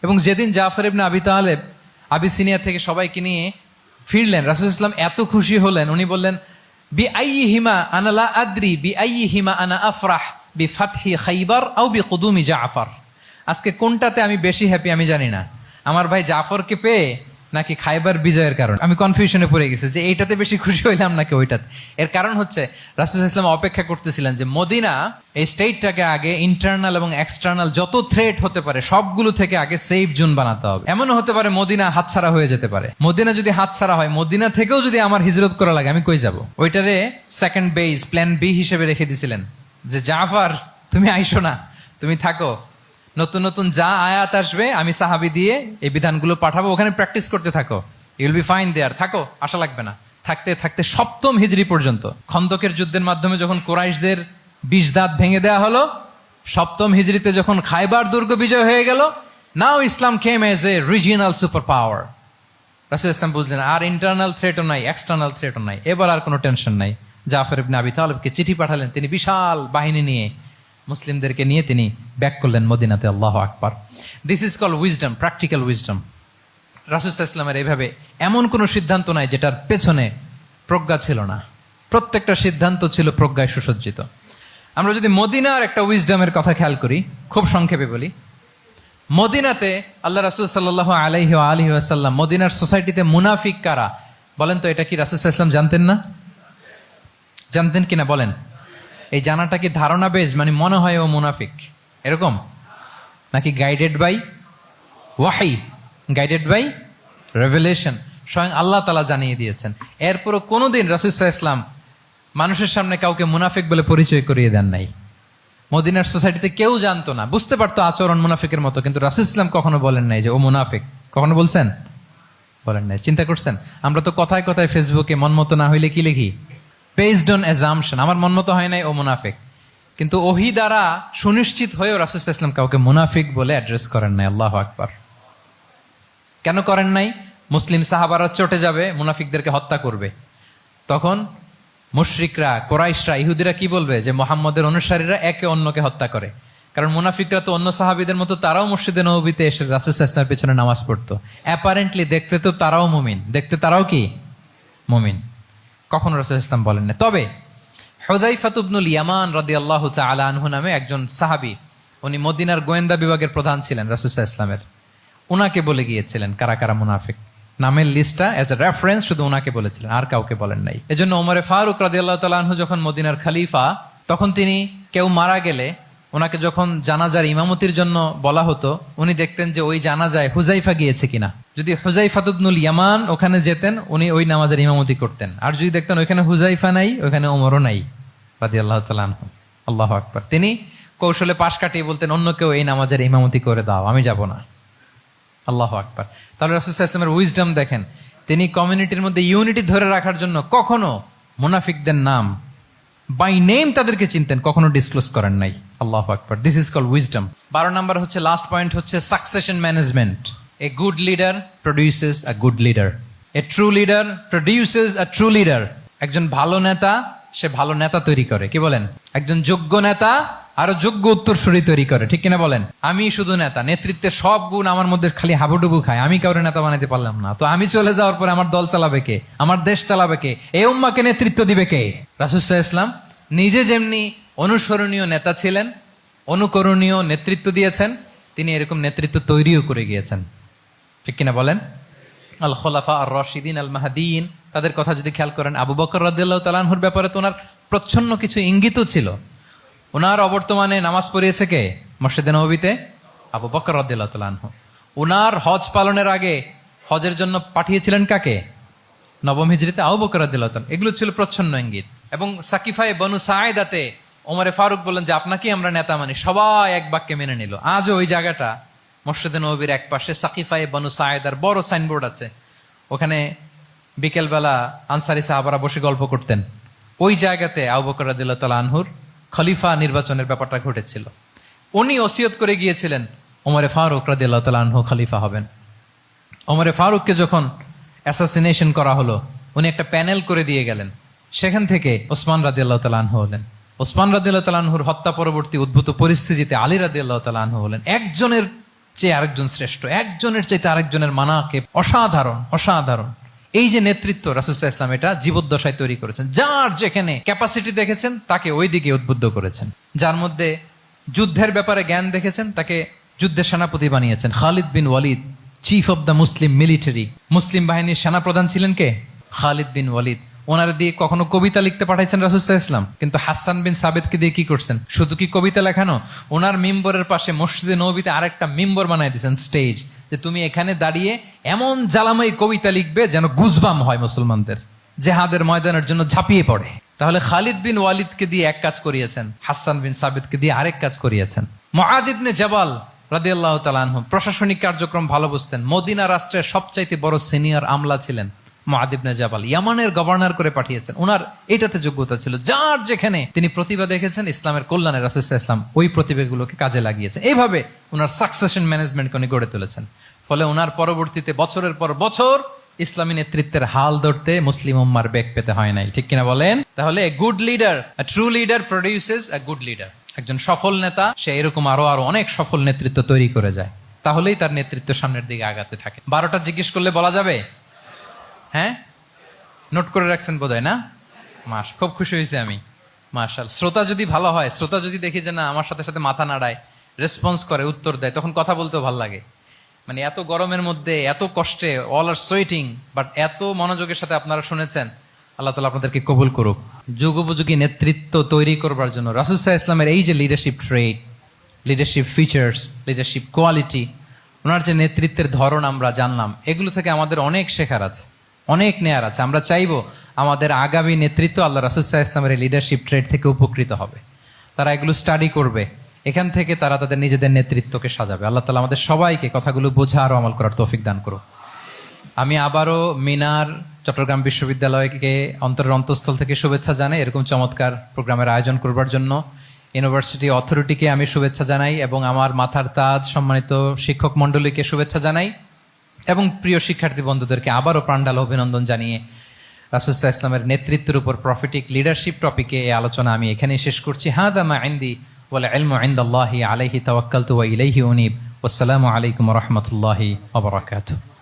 এবং যেদিন জাফর ইবনে আবি তালেব আবিসিনিয়া থেকে সবাইকে নিয়ে ফিরলেন, রাসূল সাল্লাল্লাহু আলাইহি ওয়াসাল্লাম এত খুশি হলেন, উনি বললেন বি আইয়িহিমা আনা লা আদরি বি আইয়িহিমা আনা আফরাহ বি ফাতহি খাইবার আও বি কুদুমি জাফর। আজকে কোনটাতে আমি বেশি হ্যাপি আমি জানি না, আমার ভাই জাফরকে পেয়ে নাকি খাইবার বিজয়ের কারণ। আমি কনফিউশনে পড়ে গেছি যে এইটাতে বেশি খুশি হইলাম নাকি ওইটাতে। এর কারণ হচ্ছে রাসূল সাল্লাল্লাহু আলাইহি ওয়াসাল্লাম অপেক্ষা করতেছিলেন যে মদিনা এই স্টেটটাকে আগে ইন্টারনাল এবং এক্সটার্নাল যত থ্রেট হতে পারে সবগুলো থেকে আগে সেফ জোন বানাতে হবে। এমনও হতে পারে মদিনা হাতছাড়া হয়ে যেতে পারে। মদিনা যদি হাতছাড়া হয়, মদিনা থেকেও যদি আমার হিজরত করা লাগে, আমি কই যাব? ওইটারে সেকেন্ড বেস, প্ল্যান বি হিসেবে রেখে দিছিলেন যে জাফর তুমি আইসো না, তুমি থাকো, নতুন নতুন যা আয়াত আসবে আমি সাহাবী দিয়ে এই বিধানগুলো পাঠাবো, ওখানে প্র্যাকটিস করতে থাকো, ইউ উইল বি ফাইন দেয়ার, থাকো, আশা লাগবে না। থাকতে থাকতে সপ্তম হিজরি পর্যন্ত, খন্দকের যুদ্ধের মাধ্যমে যখন কুরাইশদের ২০ দাঁত ভেঙে দেওয়া হলো, সপ্তম হিজরিতে যখন খায়বার দুর্গ বিজয় হয়ে গেল, now Islam came as a regional super power. রাসূল ইসলাম বুঝলেন আর ইন্টারনাল থ্রেটও নাই, এক্সটার্নাল থ্রেটও নাই, এবার আর কোনো টেনশন নাই। জাফর ইবনে আবি তালেবকে চিঠি পাঠালেন, তিনি বিশাল বাহিনী নিয়ে মুসলিমদেরকে নিয়ে তিনি ব্যাক করলেন মদিনাতে। আল্লাহু আকবার। This is call wisdom, practical wisdom. রাসূল সাল্লাল্লাহু আলাইহি ওয়াসাল্লামের এইভাবে এমন কোনো সিদ্ধান্ত নাই যেটার পেছনে প্রজ্ঞা ছিল না, প্রত্যেকটা সিদ্ধান্ত ছিল প্রজ্ঞায় সুসজ্জিত। আমরা যদি মদিনার একটা উইজডমের কথা খেয়াল করি, খুব সংক্ষেপে বলি। মদিনাতে আল্লাহ রাসূল সাল্লাল্লাহু আলাইহি ওয়া আলিহি ওয়াসাল্লাম, মদিনার সোসাইটিতে মুনাফিক কারা বলেন তো? এটা কি রাসূল সাল্লাল্লাহু আলাইহি ওয়াসাল্লাম জানতেন না? জানতেন কিনা বলেন? এই জানাটা কি ধারণা বেজ, মানে মনে হয় ও মুনাফিক এরকম, নাকি গাইডেড বাই ওয়াহি, গাইডেড বাই রেভেলেশন? স্বয়ং আল্লাহ তাআলা জানিয়ে দিয়েছেন। এরপরও কোনোদিন রাসূল সাল্লাল্লাহু আলাইহি ওয়াসাল্লাম মানুষের সামনে কাউকে মুনাফিক বলে পরিচয় করিয়ে দেন নাই। মদিনার সোসাইটিতে কেউ জানতো না, বুঝতে পারতো আচরণ মুনাফিকের মতো, কিন্তু রাসূল সাল্লাল্লাহু আলাইহি ওয়াসাল্লাম কখনো বলেন নাই যে ও মুনাফিক। কখনো বলছেন? বলেন নাই। চিন্তা করছেন? আমরা তো কথায় কথায় ফেসবুকে মন মতো না হইলে কি লিখি? বেসড অন অ্যাজাম্পশন, আমার মন মতো হয় নাই, ও মুনাফিক। কিন্তু ওহী দ্বারা সুনিশ্চিত হয়েও রাসূল সাল্লাল্লাহু আলাইহি ওয়াসাল্লাম কাউকে মুনাফিক বলে অ্যাড্রেস করেন নাই। আল্লাহু আকবার। কেন করেন নাই? মুসলিম সাহাবারা চটে যাবে, মুনাফিকদেরকে হত্যা করবে। তখন মুশরিকরা, কোরাইশরা, ইহুদিরা কি বলবে? যে মুহাম্মদের অনুসারীরা একে অন্যকে হত্যা করে। কারণ মুনাফিকরা তো অন্য সাহাবীদের মতো তারাও মসজিদে নববীতে এসে রাসূল সাল্লাল্লাহু আলাইহি ওয়াসাল্লামের পেছনে নামাজ পড়তো। অ্যাপারেন্টলি দেখতে তো তারাও মুমিন, দেখতে তারাও কি মুমিন। কখনো রাসূল ইসলাম বলেন না। তবে হুযায়ফা ইবনুল ইয়ামান রাদিয়াল্লাহু তাআলা আনহু নামে একজন সাহাবী, উনি মদিনার গোয়েন্দা বিভাগের প্রধান ছিলেন রাসূল সাল্লাল্লাহু আলাইহি ওয়াসাল্লামের। উনাকে বলে গিয়েছিলেন কারা কারা মুনাফিক, নামের লিস্টটা অ্যাজ এ রেফারেন্স শুধু ওনাকে বলেছিলেন, আর কাউকে বলেন নাই। এজন্য ওমরে ফারুক রাদিয়াল্লাহু তাআলা আনহু যখন মদিনার খলিফা, তখন তিনি কেউ মারা গেলে ওনাকে যখন জানাজার ইমামতির জন্য বলা হতো, উনি দেখতেন যে ওই জানাজায় হুজাইফা গিয়েছে কিনা। যদি হুজাইফা ইবনুল ইয়ামান ওখানে যেতেন, উনি ওই নামাজের ইমামতি করতেন। আর যদি দেখতেন ওইখানে হুজাইফা নাই, ওইখানে ওমরও নাই রাদিয়াল্লাহু তাআলা আনহু, আল্লাহু আকবার, তিনি কৌশলে পাশ কাটিয়ে বলতেন অন্য কেউ এই নামাজের ইমামতি করে দাও, আমি যাব না। আল্লাহু আকবার। তাহলে রাসূল সাল্লাল্লাহু আলাইহি ওয়াসাল্লামের উইজডম দেখেন, তিনি কমিউনিটির মধ্যে ইউনিটি ধরে রাখার জন্য কখনো মুনাফিকদের নাম বাই নেম তাদেরকে চিনতেন, কখনো ডিসক্লোজ করেন নাই। আল্লাহু আকবার, দিস ইজ কল্ড উইজডম। 12 নম্বর হচ্ছে, লাস্ট পয়েন্ট হচ্ছে succession management. A good leader produces a good leader, a true leader produces a true leader. একজন ভালো নেতা সে ভালো নেতা তৈরি করে, কি বলেন? একজন যোগ্য নেতা আরো যোগ্য উত্তরসূরি তৈরি করে, ঠিক কিনা বলেন? আমি শুধু নেতা, নেতৃত্বের সব গুণ আমার মধ্যে খালি হাবুডুবু খায়, আমি কাউরে নেতা বানাইতে পারলাম না, তো আমি চলে যাওয়ার পরে আমার দল চালাবে কে? আমার দেশ চালাবে কে? এই উম্মাকে নেতৃত্ব দিবে কে? রাসূল সাল্লাল্লাহু আলাইহি ওয়াসাল্লাম নিজে যেমনি অনুসরণীয় নেতা ছিলেন, অনুকরণীয় নেতৃত্ব দিয়েছেন, তিনি এরকম নেতৃত্ব তৈরিও করে গিয়েছেন, ঠিক কিনা বলেন? আল খোলাফা আর রশিদিন আল মাহদিন, তাদের কথা যদি খেয়াল করেন, আবু বকর রাদিয়াল্লাহু তাআলা আনহুর ব্যাপারে তো ওনার প্রচ্ছন্ন কিছু ইঙ্গিতও ছিল। ওনার অবর্তমানে নামাজ পড়িয়েছে কে মসজিদে নববীতে? আবু বকর রাদিয়াল্লাহু তাআলা আনহু। ওনার হজ পালনের আগে হজের জন্য পাঠিয়েছিলেন কাকে? নবম হিজরিতে আবু বকর রাদিয়াল্লাহু তাআলা। এগুলো ছিল প্রচ্ছন্ন ইঙ্গিত। এবং সাকিফায়ে বনু সাঈদাতে ওমরে ফারুক বললেন যে আপনাকেই আমরা নেতা মানি, সবাই এক বাক্যে মেনে নিল। আজও ওই জায়গাটা মসজিদে নববীর এক পাশে সাকিফায়ে বনু সাঈদার বড় সাইনবোর্ড আছে, ওখানে বিকেলবেলা আনসারি সাহাবারা বসে গল্প করতেন। ওই জায়গাতে আবু বকর রাদিয়াল্লাহু তাআলা আনহুর খলিফা নির্বাচনের ব্যাপারটা ঘটেছিল। উনি ওসিয়ত করে গিয়েছিলেন ওমরে ফারুক রাদিয়াল্লাহু তাআলা আনহু খলিফা হবেন। ওমরে ফারুককে যখন অ্যাসাসিনেশন করা হলো, উনি একটা প্যানেল করে দিয়ে গেলেন। সেখান থেকে ওসমান রাদিয়াল্লাহু তাআলা আনহু হলেন। ওসমান রাদিয়াল্লাহু তাআলা আনহুর হত্যা পরবর্তী উদ্ভূত পরিস্থিতিতে আলী রাদিয়াল্লাহু তাআলা আনহু হলেন। একজনের চেয়ে আরেকজন শ্রেষ্ঠ, একজনের চাইতে আরেকজনের মানাকে অসাধারণ, অসাধারণ। এই যে নেতৃত্ব রাসূল সাল্লাল্লাহু আলাইহি ওয়াসাল্লাম এটা জীবদ্দশায় তৈরি করেছেন। যার যেখানে ক্যাপাসিটি দেখেছেন তাকে ওই দিকে উদ্বুদ্ধ করেছেন। যার মধ্যে যুদ্ধের ব্যাপারে জ্ঞান দেখেছেন তাকে যুদ্ধের সেনাপতি বানিয়েছেন। Khalid bin Walid, chief of the Muslim military, মুসলিম বাহিনীর সেনাপ্রধান ছিলেন কে? খালিদ বিন ওয়ালিদ। ওনার দিয়ে কখনো কবিতা লিখতে পাঠাইছেন রাসূল সাল্লাল্লাহু আলাইহি ওয়াসাল্লাম, কিন্তু হাসান বিন সাবিতকে দিয়ে কি করছেন? শুধু কি কবিতা লেখানো, ওনার মিম্বরের পাশে মসজিদে নববীতে আরেকটা মিম্বর বানাই দিয়েছেন, স্টেজ, যে তুমি এখানে দাঁড়িয়ে এমন জ্বালাময়ী কবিতা লিখবে যেন গুজবাম হয় মুসলমানদের, জেহাদের ময়দানের জন্য ঝাঁপিয়ে পড়ে। তাহলে খালিদ বিন ওয়ালিদকে দিয়ে এক কাজ করিয়েছেন, হাসান বিন সাবিতকে দিয়ে আরেক কাজ করিয়েছেন। মুআয ইবনে জাবাল রাদিয়াল্লাহু তাআলা আনহু প্রশাসনিক কার্যক্রম ভালো বুঝতেন। মদিনা রাষ্ট্রের সবচাইতে বড় সিনিয়র আমলা ছিলেন মুআয ইবনে জাবাল, ইয়ামানের গভর্নর করে পাঠিয়েছেন। ওনার এটাতে যোগ্যতা ছিল। যার যেখানে তিনি প্রতিভা দেখেছেন ইসলামের কল্যাণে, রাসূল সাল্লাল্লাহু আলাইহি ওয়াসাল্লাম ওই প্রতিভাগুলোকে কাজে লাগিয়েছেন। এইভাবে ওনার সাকসেশন ম্যানেজমেন্টকে উনি গড়ে তুলেছেন। ফলে ওনার পরবর্তীতে বছরের পর বছর ইসলামী নেতৃত্বের হাল ধরতে মুসলিম উম্মার বেগ পেতে হয় নাই, ঠিক কিনা বলেন? তাহলে good leader, true leader produces a good leader. একজন সফল নেতা সে এরকম আরো আরো অনেক সফল নেতৃত্ব তৈরি করে যায়, তাহলেই তার নেতৃত্ব সামনের দিকে আগাতে থাকে। 12টা জিজ্ঞেস করলে বলা যাবে? হ্যাঁ, নোট করে রাখছেন বোধহয় না? মাস, খুব খুশি হয়েছে আমি, মাশাআল্লাহ। শ্রোতা যদি ভালো হয়, শ্রোতা যদি দেখি যে না আমার সাথে সাথে মাথা নাড়ায়, রেসপন্স করে, উত্তর দেয়, তখন কথা বলতেও ভালো লাগে। মানে এত গরমের মধ্যে, এত কষ্টে, অল আর সোয়েটিং, বাট এত মনোযোগের সাথে আপনারা শুনেছেন। আল্লাহ তাআলা আপনাদেরকে কবুল করুক। যুগোপযোগী নেতৃত্ব তৈরি করবার জন্য রাসূল সাল্লাল্লাহু আলাইহি ওয়াসাল্লামের এই যে লিডারশিপ ট্রেট, লিডারশিপ ফিচার্স, লিডারশিপ কোয়ালিটি, ওনার যে নেতৃত্বের ধরন আমরা জানলাম, এগুলো থেকে আমাদের অনেক শেখার আছে, অনেক নেয়ার আছে। আমরা চাইবো আমাদের আগামী নেতৃত্ব আল্লাহ রাসূল সাল্লাল্লাহু আলাইহি ওয়াসাল্লামের এই লিডারশিপ ট্রেট থেকে উপকৃত হবে। তারা এগুলো স্টাডি করবে, এখান থেকে তারা তাদের নিজেদের নেতৃত্বকে সাজাবে। আল্লাহ তাআলা আমাদের সবাইকে কথাগুলো বোঝা আর আমল করার তৌফিক দান করুক। আমি আবারও মিনার চট্টগ্রাম বিশ্ববিদ্যালয়কে অন্তরের অন্তঃস্থল থেকে শুভেচ্ছা জানাই এরকম চমৎকার প্রোগ্রামের আয়োজন করবার জন্য। ইউনিভার্সিটি অথরিটিকে আমি শুভেচ্ছা জানাই এবং আমার মাথার তাজ সম্মানিত শিক্ষক মণ্ডলীকে শুভেচ্ছা জানাই এবং প্রিয় শিক্ষার্থী বন্ধুদেরকে আবারও প্রাণঢাল অভিনন্দন জানিয়ে রাসূল সাল্লাল্লাহু আলাইহি ওয়াসাল্লামের নেতৃত্বের উপর প্রফিটিক লিডারশিপ টপিকে এই আলোচনা আমি এখানেই শেষ করছি। হাদা মা ইনদি ওয়াল ইলমু ইনদাল্লাহি আলাইহি তাওয়াক্কালতু ওয়া ইলাইহি উনীব। ওয়াসসালামু আলাইকুম ওয়া রাহমাতুল্লাহি ওয়া বারাকাতুহু।